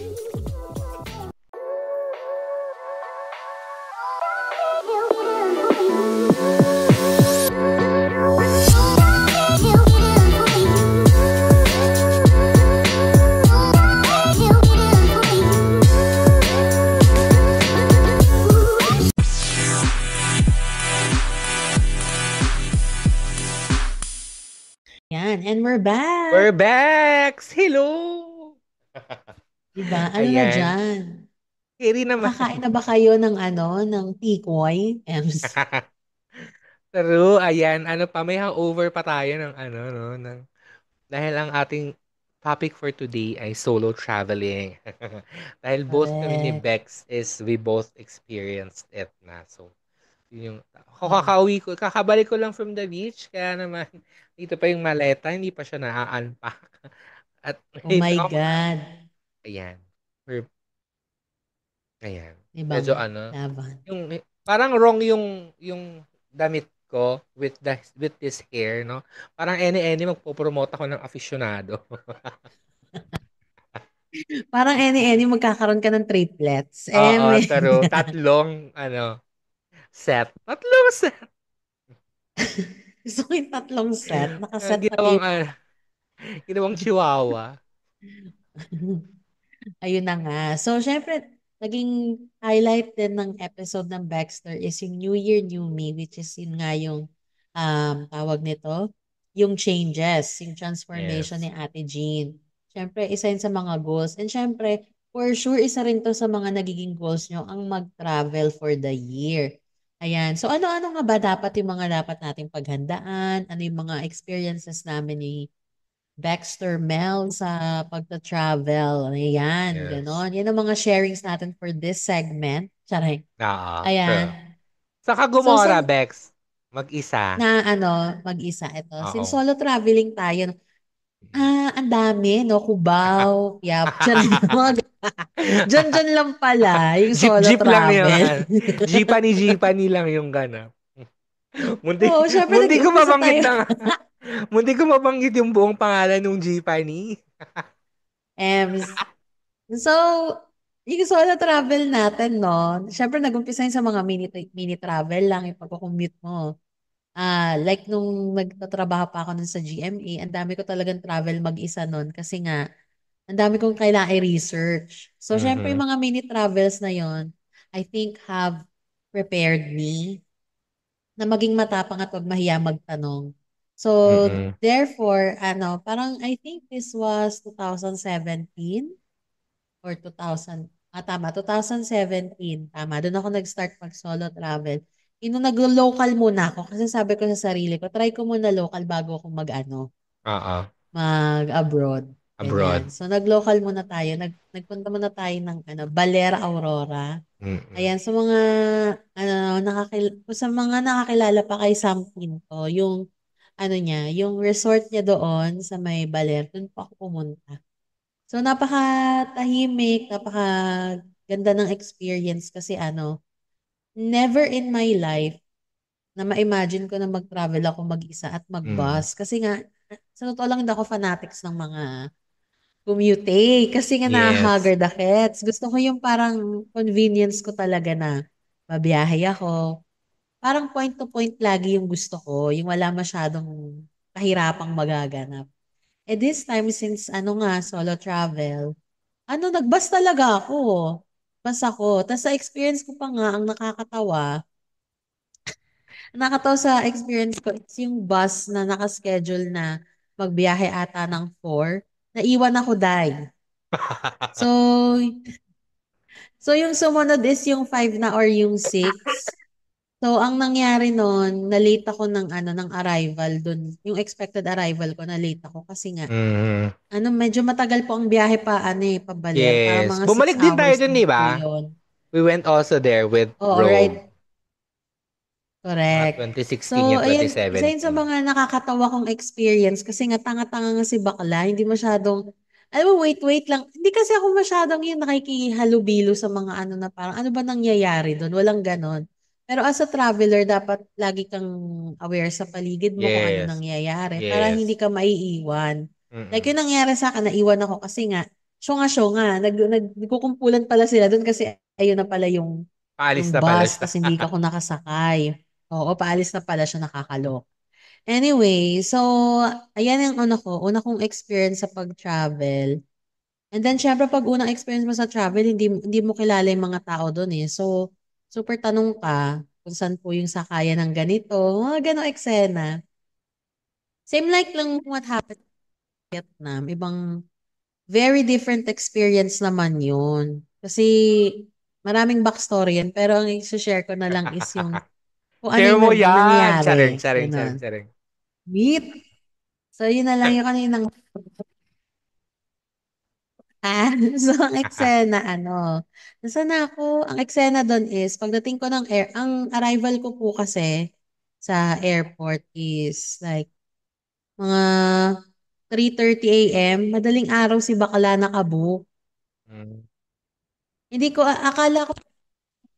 Yan, and we're back. We're back! Hello! Diba? Ano na Ayan. dyan? Kiri naman. Nakakain na ba kayo ng tikoy? Ems. True, ayan. Ano pa, may hangover pa tayo ng dahil ang ating topic for today ay solo traveling. Dahil both kami ni Correct. Bex we both experienced it na. So, yun yung, Oo. kakabalik ko lang from the beach, kaya naman, dito pa yung maleta, hindi pa siya na-unpack. At, Oh my God. ayan. Ayan. Ibang Medyo laban. parang wrong yung damit ko with this hair, no? Parang any magpo-promote ako ng aficionado. Parang any magkakaroon ka ng triplets. Oo, Eme. tatlong set. Tatlong set. Gusto ko yung tatlong set. Nakaset pati Ginawang yung... ginawang chihuahua. Ayun na nga. So, syempre, naging highlight din ng episode ng Baxter is yung New Year, New Me, which is yun nga yung tawag nito, yung changes, yung transformation Yes. ni Ate Jean. Syempre, isa yun sa mga goals. And syempre, for sure, isa rin to sa mga nagiging goals nyo, ang mag-travel for the year. Ayan. So, ano-ano nga ba dapat yung mga dapat nating paghandaan? Ano yung mga experiences namin ni Baxter Mel sa pagta-travel. Ayan, Yes. ganon. Yan ang mga sharings natin for this segment. Charay. Oo, true. Ayan. Saka So, gumora, Bex. Mag-isa. mag-isa ito. Since Oo. solo traveling tayo, ang dami, no? Cubao, yap, charay. Diyan lang pala, yung solo Jeep lang yun. travel. Jeepani lang yung ganap. Munti, Oo, syempre munti ko nag-umpisa mabanggit tayo. na munti ko mabanggit yung buong pangalan ng Jeepani. Ems. So, yung solo travel natin, no? Syempre, nag-umpisa yun sa mga mini travel lang, yung pagko-commute mo. Like nung nagtatrabaho pa ako nun sa GMA, ang dami ko talagang travel mag-isa nun kasi nga, ang dami kong kailangan i-research. So, syempre, Mhm. yung mga mini travels na yon I think have prepared me na maging matapang at wag mahiya magtanong. So, Mm. therefore, parang I think this was 2017 or 2000, tama, 2017, tama, doon ako nag-start mag-solo travel. Nung nag-local muna ako, kasi sabi ko sa sarili ko, try ko muna local bago ako Oo. mag-abroad. Abroad. Ganyan. So, nag-local muna tayo. Nagpunta muna tayo ng Baler, Aurora. Mm. Ayan, sa mga, sa mga nakakilala pa kay Sam Quinto, yung, yung resort niya doon sa may Baler, doon pa ako pumunta. So, napaka-tahimik, napaka-ganda ng experience kasi never in my life na ma-imagine ko na mag-travel ako mag-isa at Mm. mag-bus. Kasi nga, sa totoo lang, hindi ako fanatics ng mga commute eh. Kasi nga Yes. nakaka-haggard akits. Gusto ko yung parang convenience ko talaga na mabiyahe ako. Parang point to point lagi yung gusto ko. Yung wala masyadong kahirapang magaganap. This time, since solo travel, nagbas talaga ako. Bas ako. Tapos sa experience ko pa nga, ang nakakatawa sa experience ko, it's yung bus na nakaschedule na magbiyahe ata ng 4. Naiwan ako, dahil. So, yung sumunod is yung 5 na or yung 6. So, ang nangyari nun, na-late ako ng arrival dun. Yung expected arrival ko, na-late ako kasi nga, Mhm. medyo matagal po ang biyahe pabalik. Para Yes. mga 6 Bumalik din tayo hours dun, din di po ba? yun. We went also there with Oo, Rogue. right. Correct. 2016 So, yan, ayun, isa yun sa 2017. mga nakakatawa kong experience kasi nga tanga-tanga nga si bakla, hindi masyadong Alam mo, wait lang. Hindi kasi ako masyadong yung nakikihalubilo sa mga ano na parang, ano ba nangyayari doon? Walang ganon. Pero as a traveler, dapat lagi kang aware sa paligid mo kung ano Yes. nangyayari para hindi Yes. ka maiiwan. Like Mm. yung nangyari sa akin, naiwan ako kasi nga, syunga-syunga, nagkukumpulan pala sila doon kasi ayun na pala Paalis yung na pala bus, siya. tapos hindi ka ako nakasakay. Oo, paalis na pala siya, nakakalok. Anyway, so, ayan yung una kong experience sa pag-travel. And then, syempre, pag unang experience mo sa travel, hindi mo kilala yung mga tao doon eh. So, super tanong ka kung saan po yung sakayan ng ganito, mga ganong eksena. Same like lang what happened in Vietnam. Very different experience naman yun. Kasi, maraming backstory yan. Pero ang i-share ko na lang is yung kung ano Share yung mo yan. Charing, nangyari. charing, charing, Ganon. charing. Meet. So, yun na lang yung kaninang so ang eksena, nasaan na ako? Ang eksena doon is, pagdating ko ng ang arrival ko po kasi sa airport is like mga 3:30 a.m. Madaling araw si bakla nakabook. Mm. Hindi ko, akala ko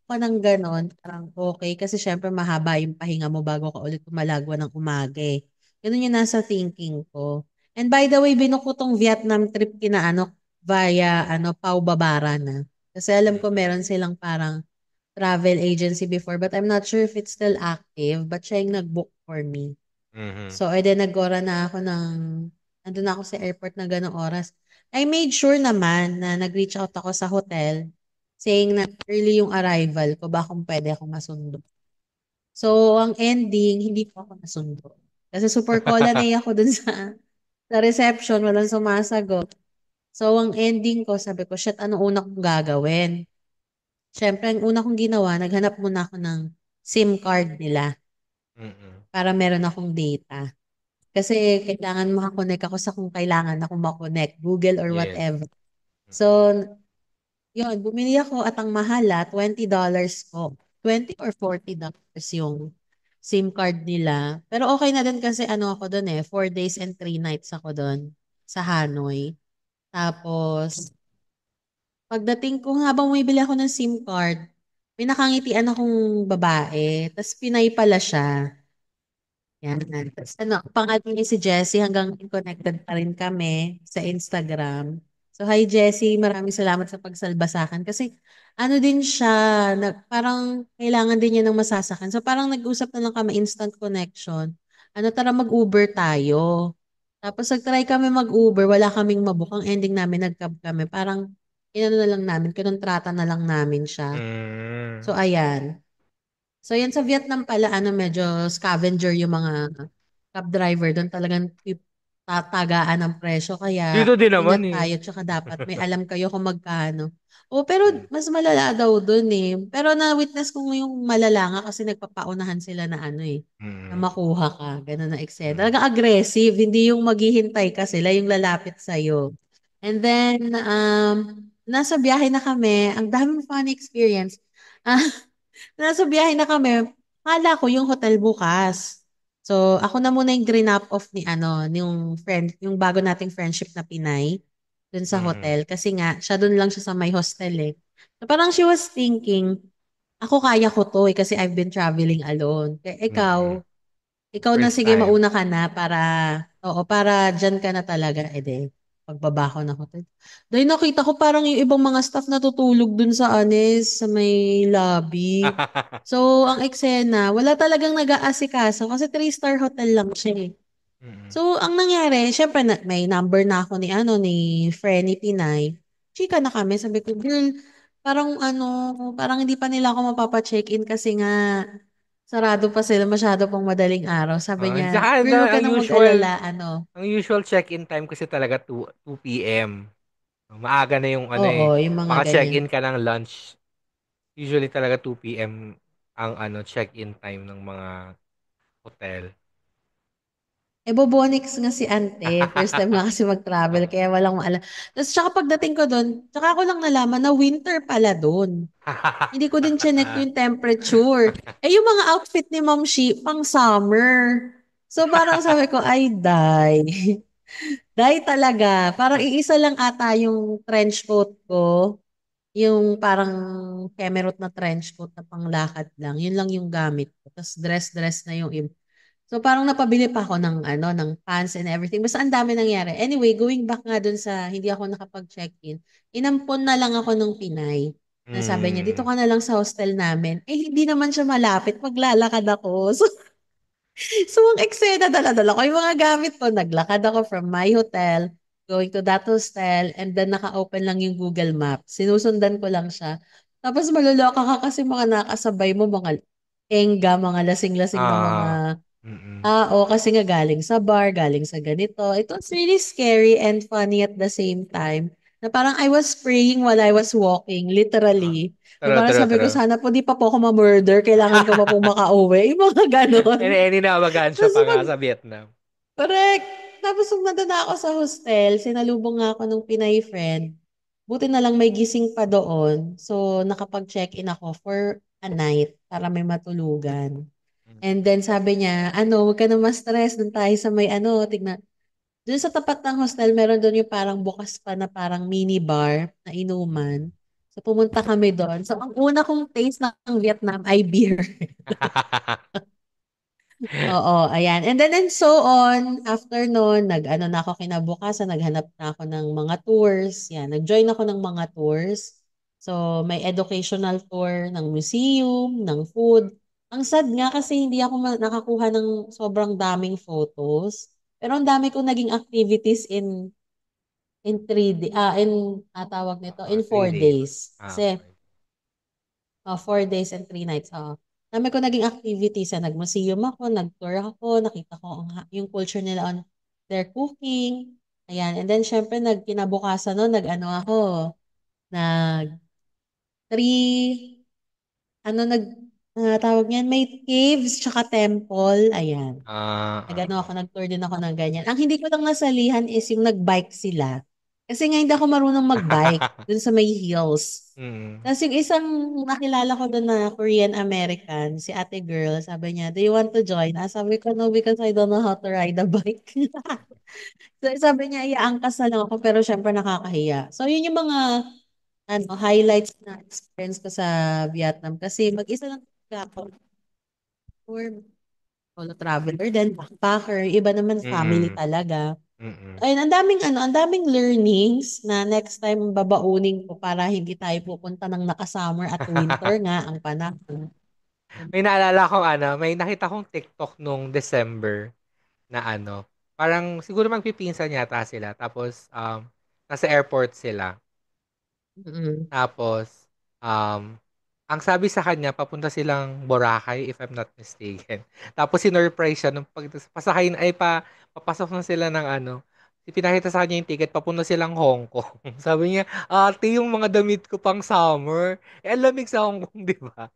pa ng ganon, parang okay, kasi syempre mahaba yung pahinga mo bago ka ulit umalagwa ng umaga eh. Ganun yung nasa thinking ko. And by the way, binook ko tong Vietnam trip via Pau Babara na. Kasi alam ko meron silang parang travel agency before, but I'm not sure if it's still active, but siya yung nag-book for me. Mhm. So, then nagora na ako nandun na ako sa airport na gano'ng oras. I made sure naman na nag-reach out ako sa hotel saying na early yung arrival ko, ba kung pwede akong masundo. So, ang ending, hindi po ako nasundo. Kasi super cola na ako dun sa reception, walang sumasagot. So, ang ending ko, sabi ko, shit, ano una kong gagawin? Siyempre, ang una kong ginawa, naghanap muna ako ng SIM card nila Mm. para meron akong data. Kasi kailangan makakonect ako sa kung kailangan ako makonect, Google or Yes. whatever. So, Mm. yun, bumili ako at ang mahala, $20 po. 20 or $40 yung SIM card nila. Pero okay na din kasi ako doon 4 days and 3 nights ako doon sa Hanoi. Tapos, pagdating ko, habang bumibili ako ng SIM card, may nakangitian akong babae. Tapos Pinay pala siya. Yan. Tapos pang-add niya si Jessie, hanggang connected pa rin kami sa Instagram. So, hi Jessie, maraming salamat sa pagsalba sa akin. Kasi din siya, parang kailangan din niya ng masasakan. So, parang nag-usap na lang kami, instant connection. Tara mag-Uber tayo. Tapos nag-try kami mag-Uber, wala kaming mabook. Ang ending namin, nag-cab kami. Parang, na lang namin, kinontrata na lang namin siya. Mm. So, ayan. So, yan sa Vietnam pala, medyo scavenger yung mga cab driver doon. Talagang tatagaan ng presyo. Kaya, Dito din naman ingat eh. tayo. Tsaka dapat may alam kayo kung magkano. Oh, pero Mm. mas malala daw doon eh. Pero na-witness ko yung malala nga kasi nagpapaunahan sila na na Mm. makuha ka. Ganun na eksena. Mm. Talagang aggressive. Hindi yung maghihintay ka sila, yung lalapit sa'yo. And then, nasa biyahe na kami. Ang daming funny experience. Ah, nasa biyahe na kami, akala ko yung hotel bukas. So, ako na muna yung grinap off yung friend, yung bago nating friendship na Pinay, dun sa Mm. hotel. Kasi nga, siya dun lang siya sa may hostel eh. So, parang she was thinking, ako kaya ko to kasi I've been traveling alone. Kaya Mm. ikaw na First sige, time. mauna ka na para dyan ka na talaga. De, pagbaba ko ng hotel. Dahil nakita ko parang yung ibang mga staff natutulog dun sa may lobby. So, ang eksena, wala talagang nag-aasikaso kasi 3-star hotel lang siya eh. Mm. So, ang nangyari, syempre may number na ako ni Frenny Pinay. Chika na kami, sabi ko, girl, parang parang hindi pa nila ako mapapa-check-in kasi nga sarado pa sila, masyado pang madaling araw. Sabi niya, Tsaka girl, huwag ka ang nang usual, mag-alala, check-in time kasi talaga 2 p.m. Maaga na yung oo, yung mga ganyan. maka-check-in ka ng lunch. Usually talaga 2 p.m. ang check-in time ng mga hotel. Bobonix nga si ante. First time nga kasi mag-travel, kaya walang maalam. Tapos tsaka pagdating ko doon, tsaka ko lang nalaman na winter pala doon. Hindi ko din chinek yung temperature. Yung mga outfit ni Ma'am Shi, pang summer. So parang sabi ko, ay, die. Dahil talaga, parang iisa lang ata yung trench coat ko, yung parang kemerut na trench coat na panglakad lang. Yun lang yung gamit ko. Tapos dress-dress na yung So parang napabili pa ako ng ng pants and everything. Basta ang dami nangyari. Anyway, going back nga dun sa hindi ako nakapag-check-in, inampon na lang ako ng Pinay. Na sabi niya, dito Hmm. ka na lang sa hostel namin. Eh, hindi naman siya malapit. Maglalakad ako. So ang eksena, dala-dala ko yung mga gamit ko. Naglakad ako from my hotel, going to that hostel, and then naka-open lang yung Google Maps. Sinusundan ko lang siya. Tapos maluloka ka kasi mga nakasabay mo, mga engga, mga lasing-lasing na mga Oo. Mm. oo, kasi nga galing sa bar, galing sa ganito. It was really scary and funny at the same time. Na parang I was praying while I was walking, Ah. literally. Na True, parang true, sabi ko, true. sana po di pa po ako ma-murder. Kailangan ko pa po makauwi. Yung mga ganon. Any nakamagaan Tapos pa nga pag, sa Vietnam. correct. Tapos nung nandun na ako sa hostel, sinalubong nga ako nung Pinay friend. Buti na lang may gising pa doon. So, nakapag-check-in ako for a night para may matulugan. Mm. And then sabi niya, huwag ka na ma-stress, dun tayo sa may tignan. Dun sa tapat ng hostel, meron dun yung parang bukas pa na parang mini bar na inuman. So pumunta kami doon. So ang una kong taste ng Vietnam ay beer. Oo, ayan. And then and so on, after nun, na ako kinabukasan, naghanap na ako ng mga tours. Yan, nag-join ako ng mga tours. So, may educational tour ng museum, ng food. Ang sad nga kasi hindi ako nakakuha ng sobrang daming photos. Pero ang dami kong naging activities in 3 day, tawag nito, Oo, in 3 days. 4 days. Ah, Kasi 4 days. 4 days and 3 nights. Oo. Dami ko naging activities. Nag-museum ako, nag-tour ako, nakita ko yung culture nila on their cooking. Ayan. And then, syempre, kinabukasan nun, ako, nag three, nag, tawag niyan, may caves, tsaka temple. Ayan. Oo. Nag-tour din ako ng ganyan. Ang hindi ko lang nasalihan is yung nag-bike sila. Kasi nga hindi ako marunong mag-bike dun sa may hills. Mm. Tapos yung isang nakilala ko doon na Korean American, si ate girl, sabi niya, do you want to join? Sabi ko, no, because I don't know how to ride a bike. So sabi niya, iaangkas na lang ako, pero syempre nakakahiya. So yun yung mga highlights na experience ko sa Vietnam. Kasi mag-isa lang talaga ako. Or solo traveler, then backpacker, iba naman family Mm. talaga. Mm. Ayun, ang daming learnings na next time babaunin ko para hindi tayo pupunta ng naka-summer at winter nga ang panahon. May naalala akong may nakita kong TikTok nung December na parang siguro magpipinsan yata sila tapos nasa airport sila. Mm. Tapos ang sabi sa kanya papunta silang Boracay if I'm not mistaken. Tapos sinurprise siya nung pasakayin papasok na sila ng pinakita sa kanya yung ticket papunta silang Hong Kong. Sabi niya, ate, yung mga damit ko pang summer. Ang lamig sa Hong Kong, di ba?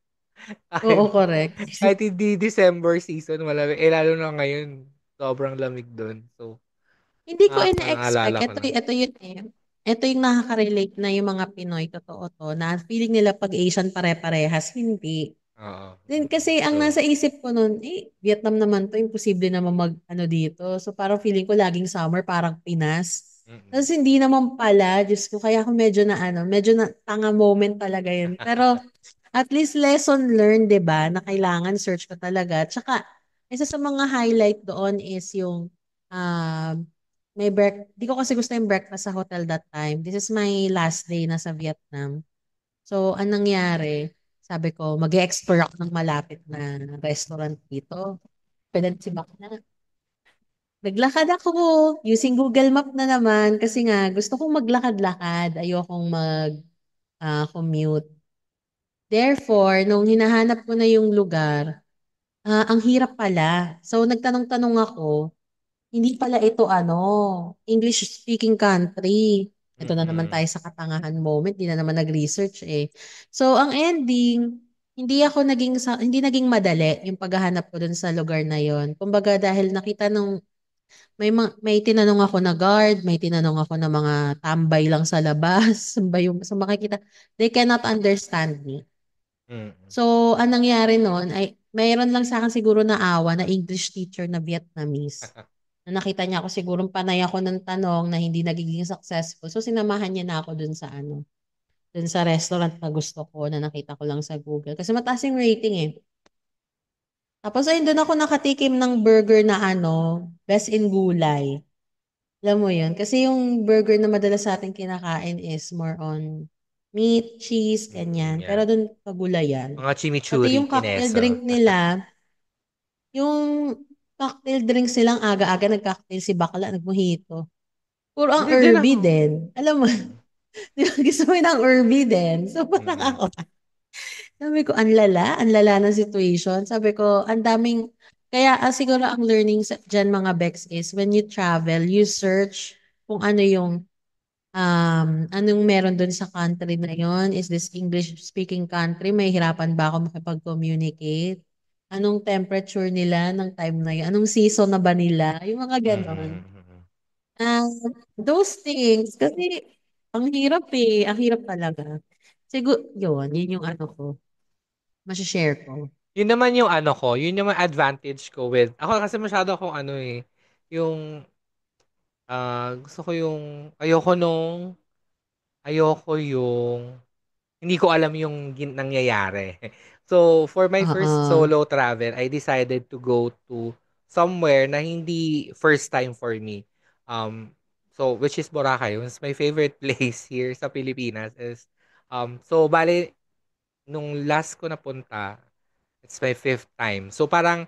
Oo, Kahit, correct. kahit hindi December season, malamig. Lalo na ngayon, sobrang lamig doon. So, Hindi ko ina-expect. naalala ko lang. Ito yun eh. Ito yung nakaka-relate na yung mga Pinoy, totoo to, na feeling nila pag Asian pare-parehas. Hindi. Oo. Then kasi ang True. nasa isip ko nun, Vietnam naman to, imposible naman dito. So parang feeling ko laging summer, parang Pinas. Mm-mm. Tapos hindi naman pala, Diyos ko, kaya ako medyo na tanga moment talaga yun. Pero at least lesson learned, 'di ba? Na kailangan search ko talaga. Tsaka isa sa mga highlight doon is yung um di ko kasi gusto yung breakfast sa hotel that time. This is my last day na sa Vietnam. So, anong nangyari? Sabi ko, mag-explore ako ng malapit na restaurant dito. Pwede si na. Naglakad ako using Google Map na naman kasi nga gusto kong maglakad-lakad. Ayokong mag-commute. Therefore, nung hinahanap ko na yung lugar, ang hirap pala. So, nagtanong-tanong ako, hindi pala ito English-speaking country. Ito na naman Mm-mm. tayo sa katangahan moment, hindi na naman nag-research eh. So, ang ending, hindi naging madali yung paghahanap ko dun sa lugar na yon. Kumbaga dahil nakita may tinanong ako na guard, may tinanong ako na mga tambay lang sa labas, sa makikita, they cannot understand me. Mm-mm. So, ang nangyari noon ay mayroon lang sa akin siguro na awa na English teacher na Vietnamese. Na nakita niya ako sigurong panay ako ng tanong na hindi nagiging successful. So sinamahan niya na ako dun sa ano, dun sa restaurant na gusto ko na nakita ko lang sa Google. Kasi mataas yung rating eh. Tapos ayun, doon ako nakatikim ng burger na ano, best in gulay. Alam mo yun? Kasi yung burger na madalas sa atin kinakain is more on meat, cheese, ganyan. Yeah. Pero doon pagulayan. Mga Pati chimichurri, yung cocktail kineso. drink nila, yung cocktail drinks nilang aga-aga nag-cocktail si bakla, nag-mojito. Puro ang Ganun din herby ako. din. Alam mo, di ba gusto mo yun ang herby din? So parang Mm. ako, sabi ko, ang lala ng situation. Sabi ko, ang daming, kaya siguro ang learning sa, dyan mga Bex is when you travel, you search kung ano yung, anong meron dun sa country na yon. Is this English-speaking country? May hirapan ba ako makipag-communicate? Anong temperature nila ng time na yun? Anong season na ba nila? Yung mga ganon. Mm, mm. Ah, those things. Kasi, ang hirap eh. Ang hirap talaga. Siguro, yun yung ano ko. Masashare ko. Yun naman yung ano ko, yun yung advantage ko with, ako kasi masyado akong ano eh, yung, gusto ko yung, ayoko yung, hindi ko alam yung nangyayari. So, for my first Oo. solo travel, I decided to go to somewhere na hindi first time for me. So, which is Boracay. It's my favorite place here sa Pilipinas is, so, bale, nung last ko napunta, it's my fifth time. So, parang,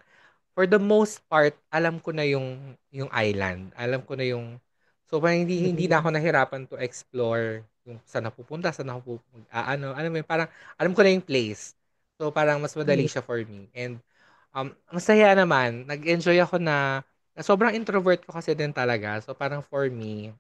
for the most part, alam ko na yung island. Alam ko na yung so parang hindi na Mm-mm. ako nahirapan to explore yung saan napupunta, saan ako ano mo yun, parang alam ko na yung place. So parang mas madali Mm. siya for me. And ang saya naman, nag-enjoy ako sobrang introvert ko kasi din talaga. So parang for me,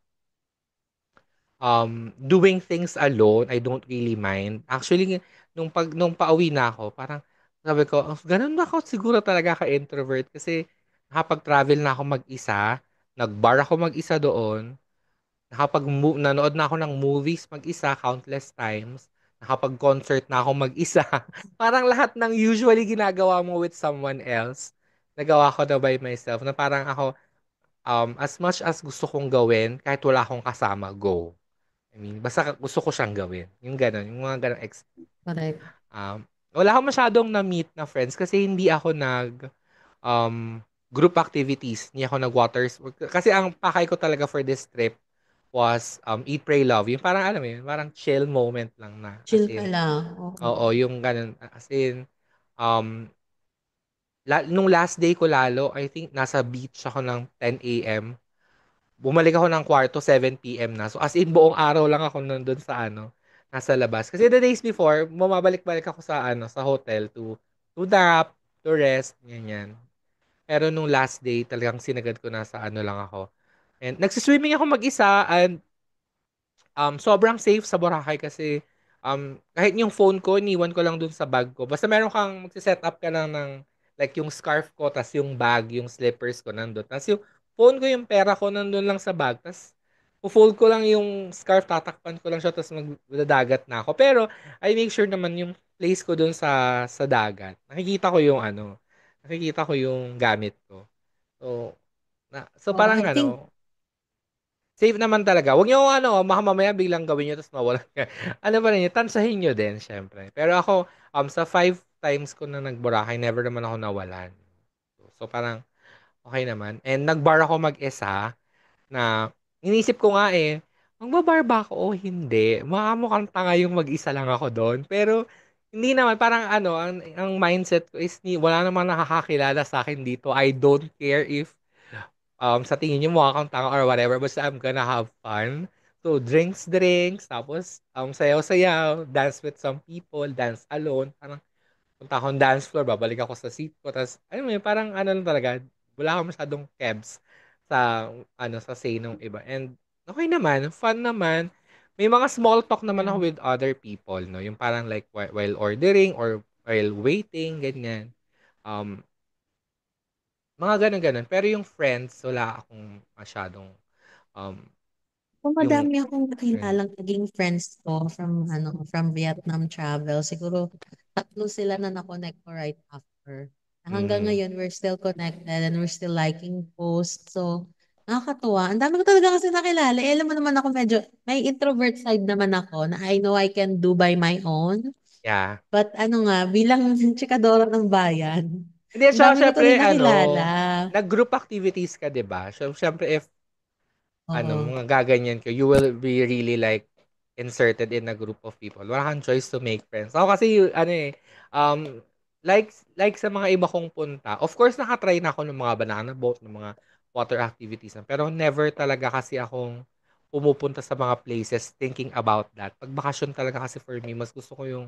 doing things alone, I don't really mind. Actually, nung pauwi na ako, parang sabi ko, "Oh, ganun na ako siguro talaga ka-introvert kasi nakapag-travel na ako mag-isa, nag-bar ako mag-isa doon, nanood na ako ng movies mag-isa countless times, nakapag-concert na ako mag-isa." Parang lahat ng usually ginagawa mo with someone else, nagawa ko na by myself na parang ako, as much as gusto kong gawin, kahit wala akong kasama, go. I mean, basta gusto ko siyang gawin. Yung gano'n, yung mga gano'ng Correct. wala akong masyadong na-meet na friends kasi hindi ako group activities. Hindi ako nag-water sport. Kasi ang pakay ko talaga for this trip was Eat, Pray, Love. Yung parang, alam mo yun, parang chill moment lang na. As Chill ka in, lang. Oo. oo, yung gano'n. As in, um, nung last day ko lalo, I think nasa beach ako ng 10 a.m. Bumalik ako ng kwarto 7 p.m. na. So as in buong araw lang ako nandun sa nasa labas. Kasi the days before, bumabalik-balik ako sa sa hotel to nap, to rest, ganyan. Pero nung last day, talagang sinagad ko na sa lang ako. And nagsiswimming ako mag-isa and sobrang safe sa Boracay kasi kahit yung phone ko, iniwan ko lang dun sa bag ko. Basta meron kang magsiset up ka lang ng like yung scarf ko, tas yung bag, yung slippers ko nandun. Tas yung phone ko, yung pera ko nandun lang sa bag. Tas fold ko lang yung scarf, tatakpan ko lang siya, tas magdadagat na ako. Pero I make sure naman yung place ko dun sa dagat. Nakikita ko yung gamit ko. So, so Oo, parang I think, safe naman talaga. Huwag niyo baka mamaya biglang gawin niyo tapos mawalan ka. Ano ba rin yun, tansahin niyo din, syempre. Pero ako, sa 5 times ko na nag-Boracay, never naman ako nawalan. So, parang, okay naman. And nag-bar ako mag-isa na, inisip ko nga magbabar ba ako o hindi? Mukhang tanga yung mag-isa lang ako doon. Pero, hindi naman, parang ang mindset ko is, wala namang nakakakilala sa akin dito. I don't care if sa tingin niyo mukha kang tanga or whatever, basta I'm gonna have fun. So, drinks, tapos, sayaw-sayaw, dance with some people, dance alone. Parang, punta akong dance floor, babalik ako sa seat ko, tapos, mo yun, parang lang talaga, wala akong masyadong kebs sa, sa say ng iba. And, okay naman, fun naman. May mga small talk naman yeah. ako with other people, no? Yung parang like, while ordering or while waiting, ganyan. Um, mga ganun-ganun. Pero yung friends, wala akong masyadong um, Kung yung madami akong friend. nakilalang naging friends ko from Vietnam travel, siguro tatlo sila na na-connect ko right after. Hanggang Mm. ngayon, we're still connected and we're still liking posts. So, nakakatuwa. Ang dami ko talaga kasi nakilala. Eh, alam mo naman ako medyo, may introvert side naman ako na I know I can do by my own. Yeah. But ano nga, bilang chikadora ng bayan, Hindi, ang so dami ko tuloy syempre nakilala. nag-group activities ka, 'di ba? So syempre if Oo. mga gaganyan ka, you will be really like inserted in a group of people. Wala kang choice to make friends. Ako kasi um like sa mga iba kong punta. Of course nakatry na ako ng mga banana boat, ng mga water activities, pero never talaga kasi akong pumupunta sa mga places thinking about that. Pag bakasyon talaga kasi for me, mas gusto ko yung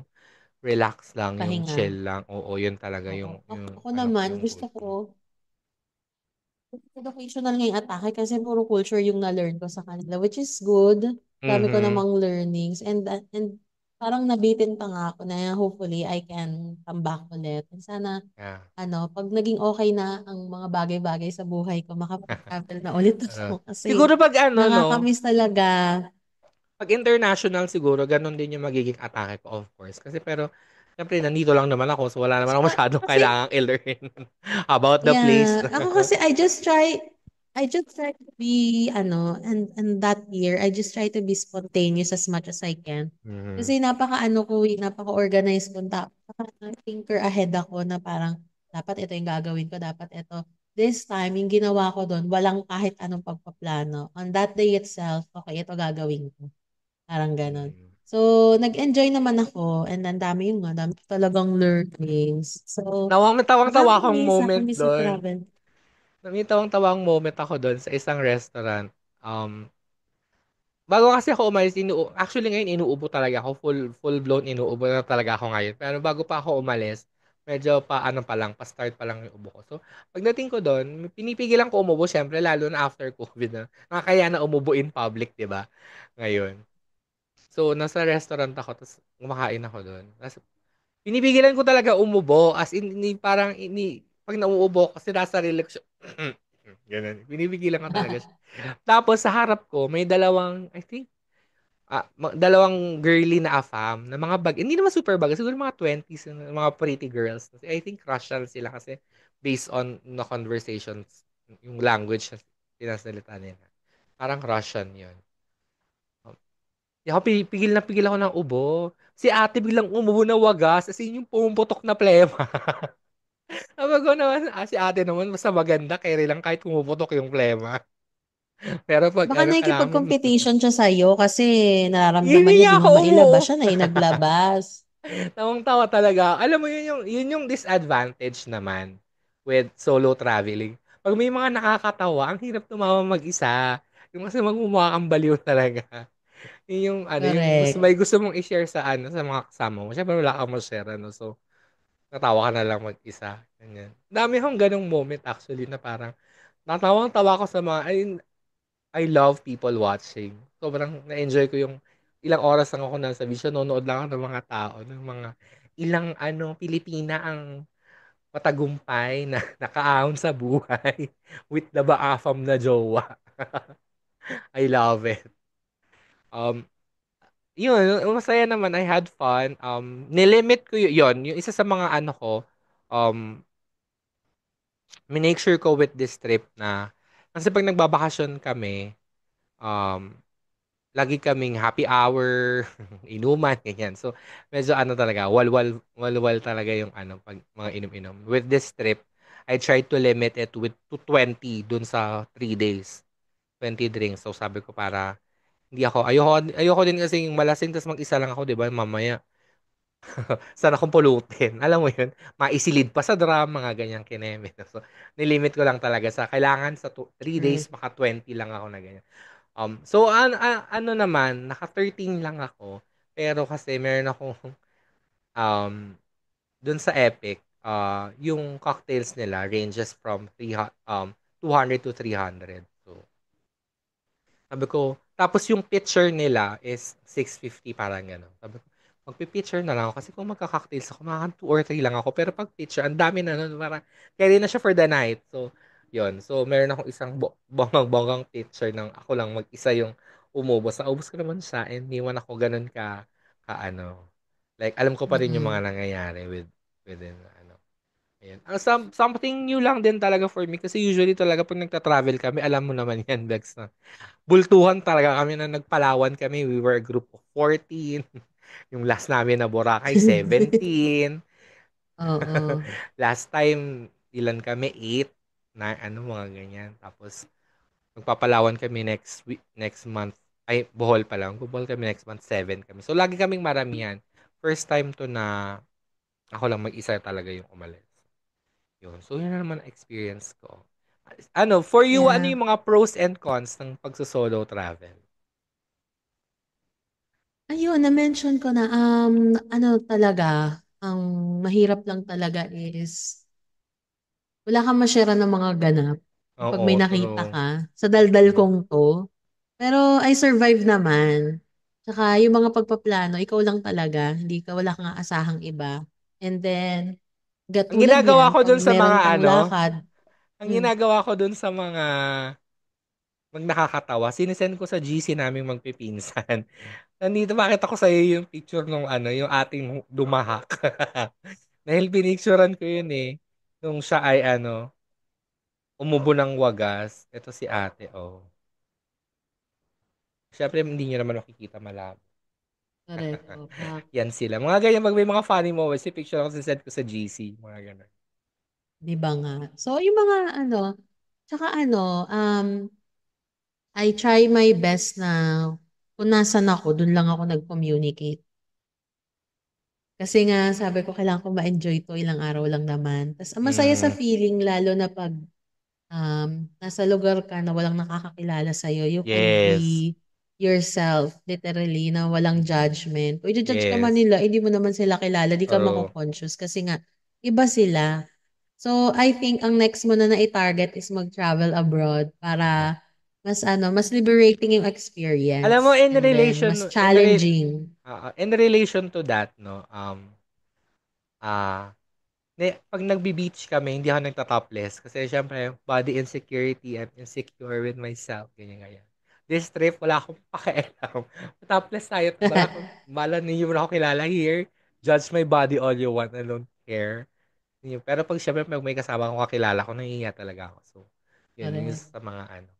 relax lang, yung Pahinga. chill lang. Oo, yun talaga Oo. yung Ako ano ko, naman, yung gusto ko, go-to. educational nga yung atake kasi puro culture yung na-learn ko sa kanila, which is good. Dami ko Mhm. namang learnings and parang nabitin pa nga ako na hopefully I can come back ulit. And sana, Yeah. pag naging okay na ang mga bagay-bagay sa buhay ko, makapag-travel na ulit Oo. ako kasi Siguro pag ano 'no, nakakamiss talaga. pag international siguro gano'n din yung magiging atake ko, of course. Kasi pero siyempre nandito lang naman ako, so wala naman akong masyadong Kasi kailangang i-learn about the place. yeah, ako kasi I just try to be and that year I just try to be spontaneous as much as I can. Mhm. Kasi napaka-ano ko, napaka-organized ko, thinker ahead ako na parang dapat ito yung gagawin ko, dapat ito. This time, yung ginawa ko doon, walang kahit anong pagpaplano. On that day itself, okay, ito gagawin ko. Parang ganon. Mm. So, nag-enjoy naman ako and ang dami ko talagang learnings. So, Tawang-tawa akong moment nakakamiss sa do'n. travel. May tawang-tawang moment ako do'n sa isang restaurant. Bago kasi ako umalis, actually ngayon inuubo talaga ako, full blown inuubo na talaga ako ngayon. Pero bago pa ako umalis, medyo pa lang, pa-start pa lang yung ubo ko. So, pagdating ko doon, pinipigilan ko umubo syempre lalo na after COVID na. Nakakaya na umubo in public, 'di ba? Ngayon. So, nasa restaurant ako, tapos kumakain ako doon. Tapos, pinipigilan ko talaga umubo, as in, pag nauubo ko, kasi nasa relax, ganun. Pinipigilan ko talaga siya. Tapos, sa harap ko, may dalawang, I think, dalawang girly na afam na mga hindi naman super bag, siguro mga 20s, mga pretty girls. I think crush sila kasi based on the conversations, yung language na pinasalita nila. Parang Russian yun. Ako, pigil ako ng ubo. Si ate biglang umubo na wagas, as in yung pumuputok na plema. Sabi ko naman, si ate naman, mas maganda, kaya lang kahit pumuputok yung plema. Pero pag Baka kailangan mo, nakikipag-competition siya sa'yo kasi nararamdaman hindi niya di nga mo ako mailabas umuo. siya na naglabas. Tawang-tawa talaga. Alam mo, yun yung disadvantage naman with solo traveling. Pag may mga nakakatawa, ang hirap tumawa mag-isa. Yung kasi magmumukha kang baliw talaga. Yun yung Correct. gusto mong i-share sa mga kasama mo. Siyempre wala kang ma-share, ano. So, natawa ka na lang mag-isa. Ganyan. Dami akong ganong moment actually na parang natawang-tawa ko sa mga, I love people watching. Sobrang na-enjoy ko yung ilang oras lang ako nasa beach, nanonood lang ako ng mga tao, ng mga ilang Pilipina ang matagumpay na nakaahon sa buhay with the baafam na jowa. I love it. Um, yun, masaya naman. I had fun. Nilimit ko yun. Yung isa sa mga ano ko, um, minake sure ko with this trip na, kasi pag nagbabakasyon kami, um, lagi kaming happy hour, inuman, ganyan. So, medyo talaga, walwal talaga yung pag mga inom-inom. With this trip, I tried to limit it to 20 dun sa 3 days. 20 drinks. So, sabi ko para, hindi ako, ayoko din kasi yung malasing, tas mag-isa lang ako, di ba, mamaya, sana akong pulutin. Alam mo yun, maisilid pa sa drama, mga ganyang kineme. So, nilimit ko lang talaga sa, kailangan sa 3 days, Right. maka 20 lang ako na ganyan. So ano naman, naka 13 lang ako. Pero kasi meron akong um dun sa Epic, yung cocktails nila ranges from 200 to 300. So, sabi ko, tapos yung pitcher nila is 650, parang gano'n. Sabi ko, magpi-pitcher na lang ako kasi kung magka-cocktails ako, mga 2 or 3 lang ako. Pero pag pitcher, ang dami na nun, parang carry na siya for the night. So, yun. So, meron akong isang bonggang pitcher ng ako lang mag-isa yung umubos. Naubos ko naman siya and niwan ako ganun ka, like, alam ko pa rin yung mga Mm-mm. nangyayari within, ano. Ayan. Something new lang din talaga for me kasi usually talaga pag nagta-travel kami, alam mo naman yan, Bex, na bultuhan talaga kami na nagpalawan kami. We were a group of 14. Yung last namin na Boracay, 17. Oo. Last time, ilan kami? 8. Na, ano, mga ganyan. Tapos, magpapalawan kami next month. Ay, Bohol pa lang. Bohol kami next month, 7 kami. So, lagi kaming maramihan. First time to na ako lang mag-isa talaga yung umalis. Yun. So, yun na naman ang experience ko. Ano, for you, ano Yeah. yung mga pros and cons ng pagso-solo travel? Ayun, na-mention ko na, ano talaga, ang mahirap lang talaga is wala kang ma-share ng mga ganap kapag may Oo, nakita true. ka sa daldal Mm. kong 'to. Pero I survive naman. Tsaka yung mga pagpaplano, ikaw lang talaga, hindi ka wala kang aasahang iba. And then, Ang tulad ginagawa niyan, ko 'pag dun sa meron mga kang ano, lakad, ang hmm, ginagawa ko dun sa mga nakakatawa, sinesend ko sa GC naming magpipinsan. Nandito, pakita ko sa'yo yung picture nung ano, yung ating dumahak. Dahil pinicturean ko yun eh. Nung siya ay ano, umubo ng wagas. Ito si ate, oh. Siyempre, hindi nyo naman makikita malabo. correct, pak, Yan sila. Mga ganyan, pag may mga funny moments, si picture ako send ko sa GC. Mga ganun. 'di ba nga? So yung mga ano, tsaka ano, I try my best na kung nasaan ako, dun lang ako nag-communicate. Kasi nga sabi ko kailangan ko ma-enjoy 'to, ilang araw lang naman. Tas ang masaya sa Mm, feeling lalo na 'pag, nasa lugar ka na walang nakakakilala sa'yo, you can yes. be yourself, literally, na walang judgment. Kung iju-judge ka man Yes. nila, hindi mo naman sila kilala, 'di ka True. mako-conscious kasi nga iba sila. So, I think ang next mo na i-target is mag-travel abroad Uh-huh. para mas ano, mas liberating yung Alam mo, experience and then mas challenging. in relation to that, no, ah, pag nagbi-beach kami, hindi ako nagta-topless kasi syempre, body insecurity, I'm insecure with myself, ganyan, ganyan. This trip, wala akong pakialam. Topless tayo. Bala ninyo mo na ako kilala here. Judge my body all you want. I don't care. Pero pag syempre, pag may kasama akong kakilala ko, nahihiya talaga ako. So, yun yung Correct. sa mga ano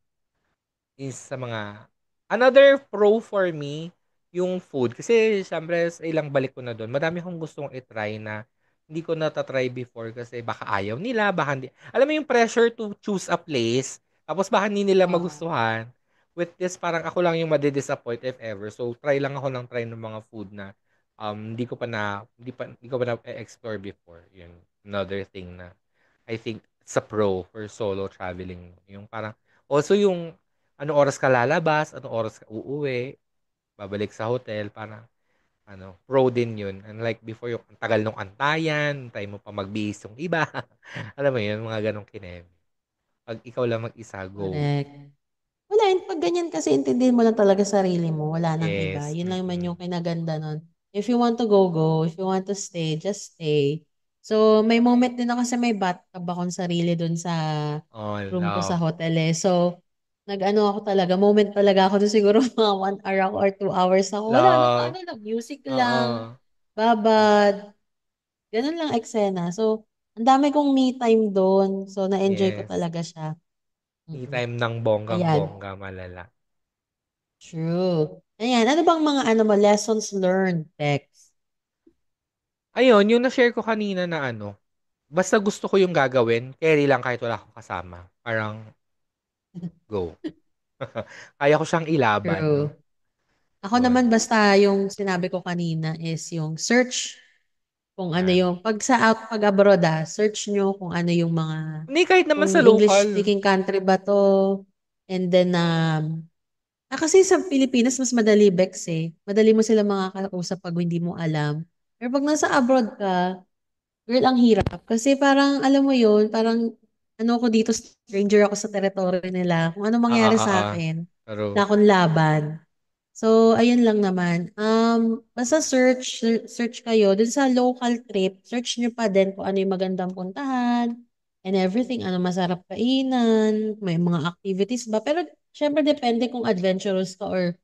is sa mga another pro for me yung food kasi syempre sa ilang balik ko na doon madami akong gustong i-try na hindi ko na-try before kasi baka ayaw nila baka hindi alam mo yung pressure to choose a place tapos baka hindi nila Oo, magustuhan with this parang ako lang yung madi-disappoint if ever so try lang ako ng try ng mga food na hindi ko pa na-explore before yun another thing na I think it's a pro for solo traveling yung parang also yung anong oras ka lalabas, anong oras ka uuwi, babalik sa hotel, parang, pro din yun. Unlike before, yung ang tagal nung antayan, tayo mo pa magbihis yung iba. Alam mo yun, mga ganong kineme. Pag ikaw lang mag-isa, go. correct. Wala, 'pag ganyan kasi intindihin mo lang talaga sarili mo, wala ng iba. Yes. Yun lang naman Mm-mm. yung kinaganda nun. If you want to go, go. If you want to stay, just stay. So, may moment din ako kasi may bathtub akong sarili dun sa Oh, room ko sa love. hotel eh. So, nag-ano ako talaga, moment talaga ako dun siguro mga 1 hour ako or 2 hours ako. Wala, Love. naka-ano lang, music lang, Oo. babad, ganun lang eksena. So, ang dami kong me time doon. So, na-enjoy ko Yes. talaga siya. Me Mm. time ng Ayan. bonggang-bongga, malala. True. Ayan, ano bang mga ano mo, lessons learned, Bex? Ayun, yung na-share ko kanina na basta gusto ko yung gagawin, carry lang kahit wala akong kasama. Parang, go. Kaya ko siyang ilaban, no? True. Ako Yun. naman basta yung sinabi ko kanina is yung search kung ano Yan. yung, pag abroad search nyo kung ano yung mga, Hindi, kahit naman kung sa local. English speaking country ba to, and then, kasi sa Pilipinas mas madali, Bex eh. Madali mo sila makakausap pag hindi mo alam. Pero pag nasa abroad ka, girl, ang hirap. Kasi parang, alam mo yun, parang, ano ko dito, stranger ako sa teritoryo nila. Kung ano mangyari sa Ah. akin, Pero, wala akong laban. So, ayun lang naman. Basta search kayo. Dun sa local trip, search nyo pa din kung ano yung magandang puntahan and everything. Ano masarap kainan, may mga activities ba. Pero, syempre, depende kung adventurous ka or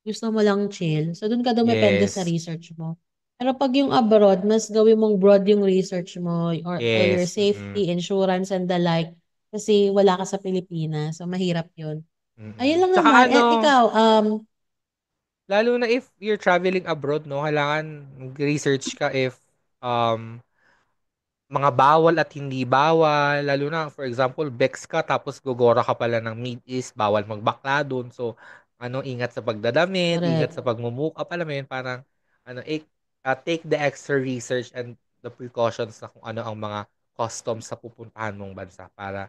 gusto mo lang chill. So, dun ka dumepende sa yes. research mo. Pero pag yung abroad, mas gawin mong broad yung research mo or for your Yes, safety, insurance, and the like. Kasi wala ka sa Pilipinas. So, mahirap yun. Ayun lang Tsaka naman. And ano, ikaw, lalo na if you're traveling abroad 'no, kailangan mag-research ka if, um, mga bawal at hindi bawal. Lalo na for example, Bex ka tapos gogora ka pala ng Mid East, bawal magbakla dun. So, ano, ingat sa pagdadamit, ingat sa correct. pagmu-makeup, alam mo yun, parang ano, take the extra research and the precautions na kung ano ang mga customs sa pupuntahan mong bansa para,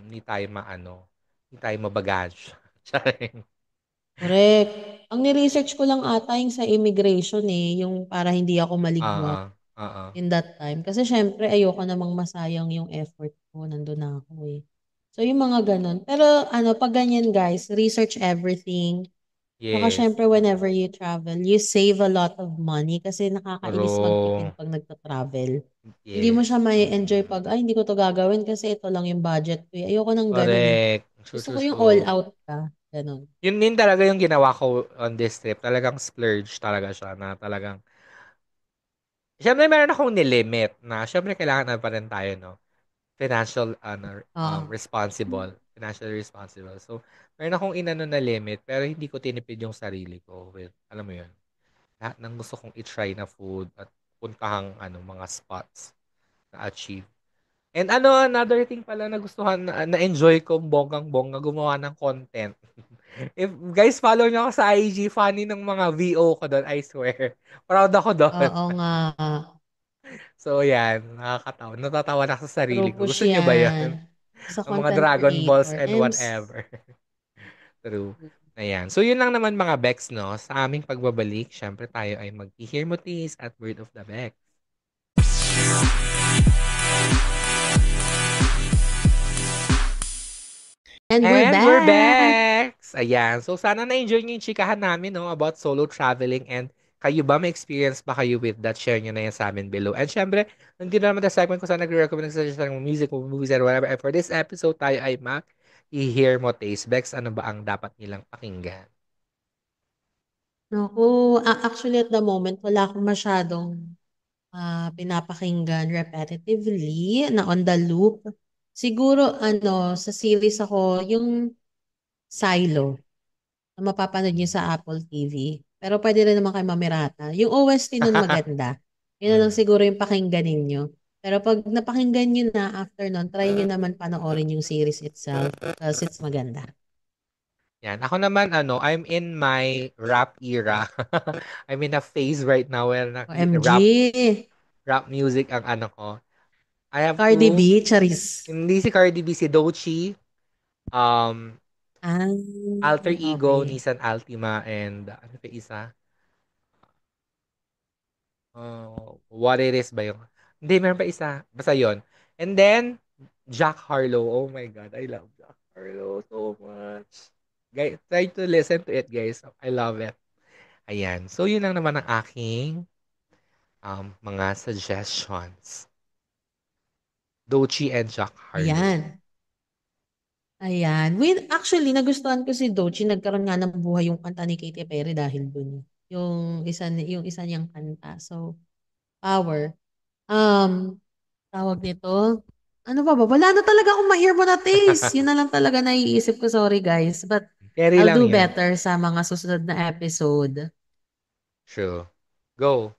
hindi tayo maano, hindi tayo ma-baggage. Charing. Correct. Ang ni-research ko lang ata yung sa immigration yung para hindi ako Oo, maligwak oo. in that time. Kasi syempre, ayoko namang masayang yung effort ko. Nandun na ako eh. So, yung mga ganun. Pero, pag ganyan guys, research everything. Saka Yes, syempre, whenever you travel, you save a lot of money kasi nakakainis magtipid true. pag nagta-travel. Hindi mo Yes, siya may enjoy pag, ay, hindi ko to gagawin kasi ito lang yung budget ko. Ayoko nang ganun eh. correct. True, Gusto true, ko yung all true. out ka. Ganun. Yun din talaga yung ginawa ko on this trip. Talagang splurge talaga siya na talagang siyempre meron akong nilimit na siyempre kailangan na pa rin tayo, no? Financial, ano, Oo. financially responsible. So, meron akong inano na limit pero hindi ko tinipid yung sarili ko with, alam mo yun, lahat ng gusto kong i-try na food at puntahang ano, mga spots na achieve. And ano, another thing pala na gustuhan na-enjoy ko bonggang-bongga gumawa ng content. If guys follow niyo ako sa IG, funny ng mga VO ko doon, I swear. Proud ako doon. Oo nga. So yan, nakakatawa. Natatawa na ako sa sarili True ko. push Gusto niyo ba yan. 'yan? Sa Ang mga content Dragon Balls creator. and whatever. True. Ayan. So yun lang naman mga Bex, no? Sa aming pagbabalik, syempre tayo ay mag-hear at Word of the Bex. And we're And we're back! back! Ayan. So, sana na-enjoy niyo yung chikahan namin, no, about solo traveling and kayo ba, may experience ba kayo with that? Share nyo na yan sa amin below. And syempre, nandito naman the segment ko sa nagre-recommend ng ng music, movies, and whatever. And for this episode, tayo ay i-hear mo taste. Bex, ano ba ang dapat nilang pakinggan? Naku, actually at the moment, wala akong masyadong pinapakinggan repetitively na on the loop. Siguro, sa series ako, yung Silo, na mapapanood niyo sa Apple TV. Pero pwede rin naman kay Mamirata. Yung OST nun maganda. Yun na lang Mm. siguro yung pakinggan ninyo. Pero pag napakinggan nyo na after nun, try nyo naman panoorin yung series itself because it's maganda. Yan. Ako naman, ano, I'm in my rap era. I'm in a phase right now where OMG! rap music ang ano ko. I have Cardi two. B, Charis. Hindi si Cardi B, si Doechii. Um, Ah, Alter Ego, okay. Nissan Altima, and ano pa isa? What It Is ba yung? Hindi, meron pa isa. Basta yon. And then, Jack Harlow. Oh my God, I love Jack Harlow so much. Guys, try to listen to it, guys. I love it. Ayan. So, yun lang naman ang aking mga suggestions. Doechii and Jack Harlow. Ayan. Ayan. Actually, nagustuhan ko si Doechii. Nagkaroon nga ng buhay yung kanta ni Katy Perry dahil dun. Yung isa niyang kanta. So, power. Um, tawag nito. Ano ba ba? Wala na talaga akong ma-hear mo na taste. Yun na lang talaga naiisip ko. Sorry, guys. But Carry I'll lang do yan. better sa mga susunod na episode. True. Go.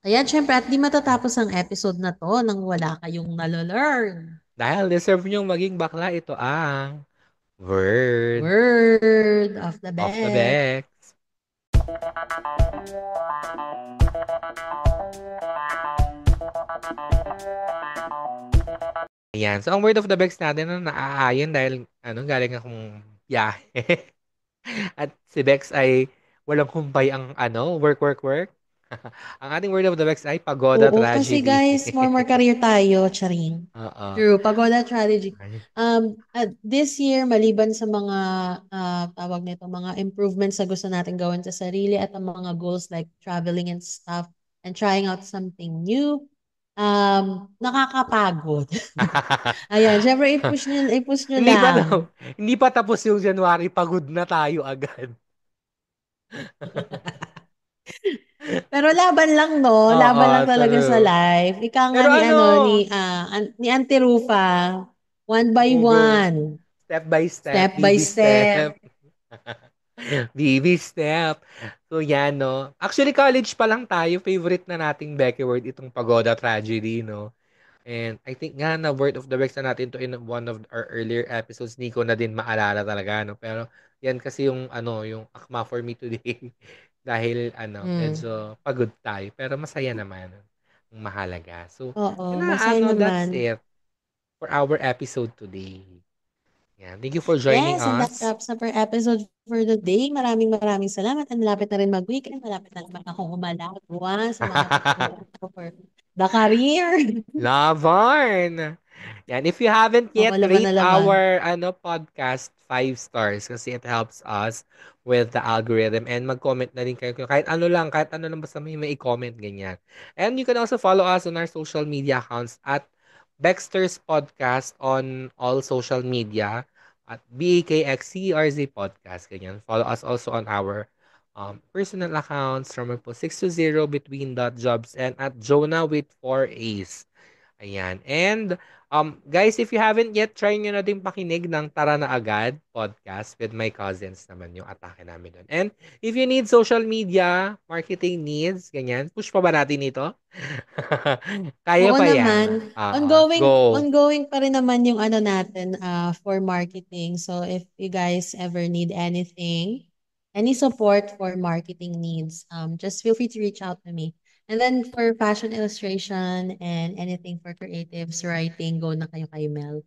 Ayan, syempre, at di matatapos ang episode na to nang wala kayong nalalearn. Dahil deserve nyo maging bakla, ito ang Word Word of the of the Beck. Bex. Ayan. So, ang word of the Bex natin na naaayon dahil galing akong biyahe. At si Bex ay walang humpay ang work, work, work. Ang ating word of the Bex ay pagoda Oo, kasi tragedy. guys, more career tayo, charing. Oo. True, Pagoda Strategy. Ay. This year, maliban sa mga tawag nito, mga improvements na gusto natin gawin sa sarili at ang mga goals like traveling and stuff and trying out something new, nakakapagod. Ayan, syempre i-push nyo Hindi pa lang. daw. Hindi pa tapos yung January, pagod na tayo agad. Pero laban lang, no? Laban Oo, lang talaga sa true. life. Ika nga Pero ni ano, ano, ni Auntie Rufa, one by go. one, Step by step, step by baby step. step. Baby step. So, yan, no? Actually, college pa lang tayo. Favorite na nating Becky Word itong Pagoda Tragedy, no? And I think nga na word of the week na natin to in one of our earlier episodes, Nico na din maalala talaga, no? Pero yan kasi yung ano, yung akma for me today. Dahil ano, Mm. medyo pagod tayo. Pero masaya naman. Ang mahalaga. So, Oo, yun na, masaya ano, naman. that's it for our episode today. Yeah. Thank you for joining Yes, and that us. wraps up our episode for the day. Maraming salamat. And malapit na rin mag-weekend. Malapit na naman akong umalagwa sa mga pagkukuha ko for the career. Laban! Yan, if you haven't Oo, yet, laban rate na laban. our podcast 5 stars kasi it helps us with the algorithm and mag-comment na rin kayo. Kahit ano lang basta may i-comment, ganyan. And you can also follow us on our social media accounts at Baxter's Podcast on all social media at BAKXCRZ Podcast, ganyan. Follow us also on our personal accounts from po 620 between dot jobs and at Jonah with 4 A's. Ayan. And, guys, if you haven't yet, try nyo na din pakinig ng Tara na Agad podcast with my cousins naman yung atake namin doon. And if you need social media, marketing needs, ganyan, push pa ba natin ito? Kaya Oo pa yan. naman. Go. Ongoing pa rin naman yung ano natin for marketing. So if you guys ever need anything, any support for marketing needs, just feel free to reach out to me. And then for fashion illustration and anything for creatives, writing, go na kayo kay Mel.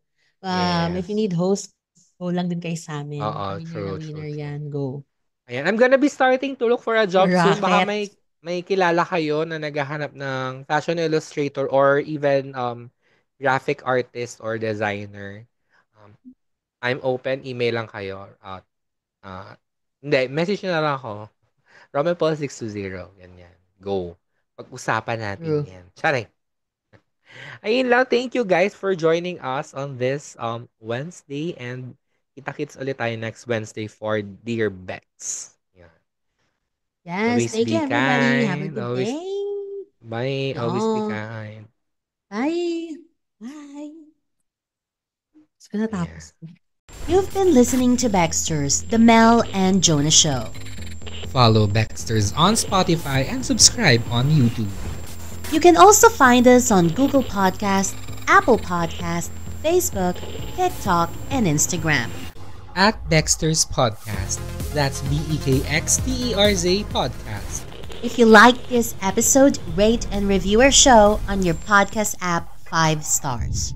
If you Yes. need host, go lang din kayo sa amin. Oo, Winner na true, true, winner true. yan. Go. Ayan, I'm gonna be starting to look for a job soon. Baka may Rocket. may kilala kayo na naghahanap ng fashion illustrator or even graphic artist or designer. Um, I'm open, email lang kayo. Hindi, message nyo na lang ako. Romelpaul620, ganyan. Go. Pag-usapan natin True. yan. Tsare. Ayun lang, thank you guys for joining us on this Wednesday and kita-kits ulit tayo next Wednesday for Dear Bets. Yeah. Yes. Always Thank you, be everybody. Have a kind. good Always, day. bye. Always be Oo. kind. Bye. Bye. Gusto ko Yeah. natapos. You've been listening to Baxter's The Mel and Jonah Show. Follow Baxter's on Spotify and subscribe on YouTube. You can also find us on Google Podcast, Apple Podcast, Facebook, TikTok, and Instagram. At Baxter's Podcast. That's BEKXTERZ Podcast. If you like this episode, rate and review our show on your podcast app 5 stars.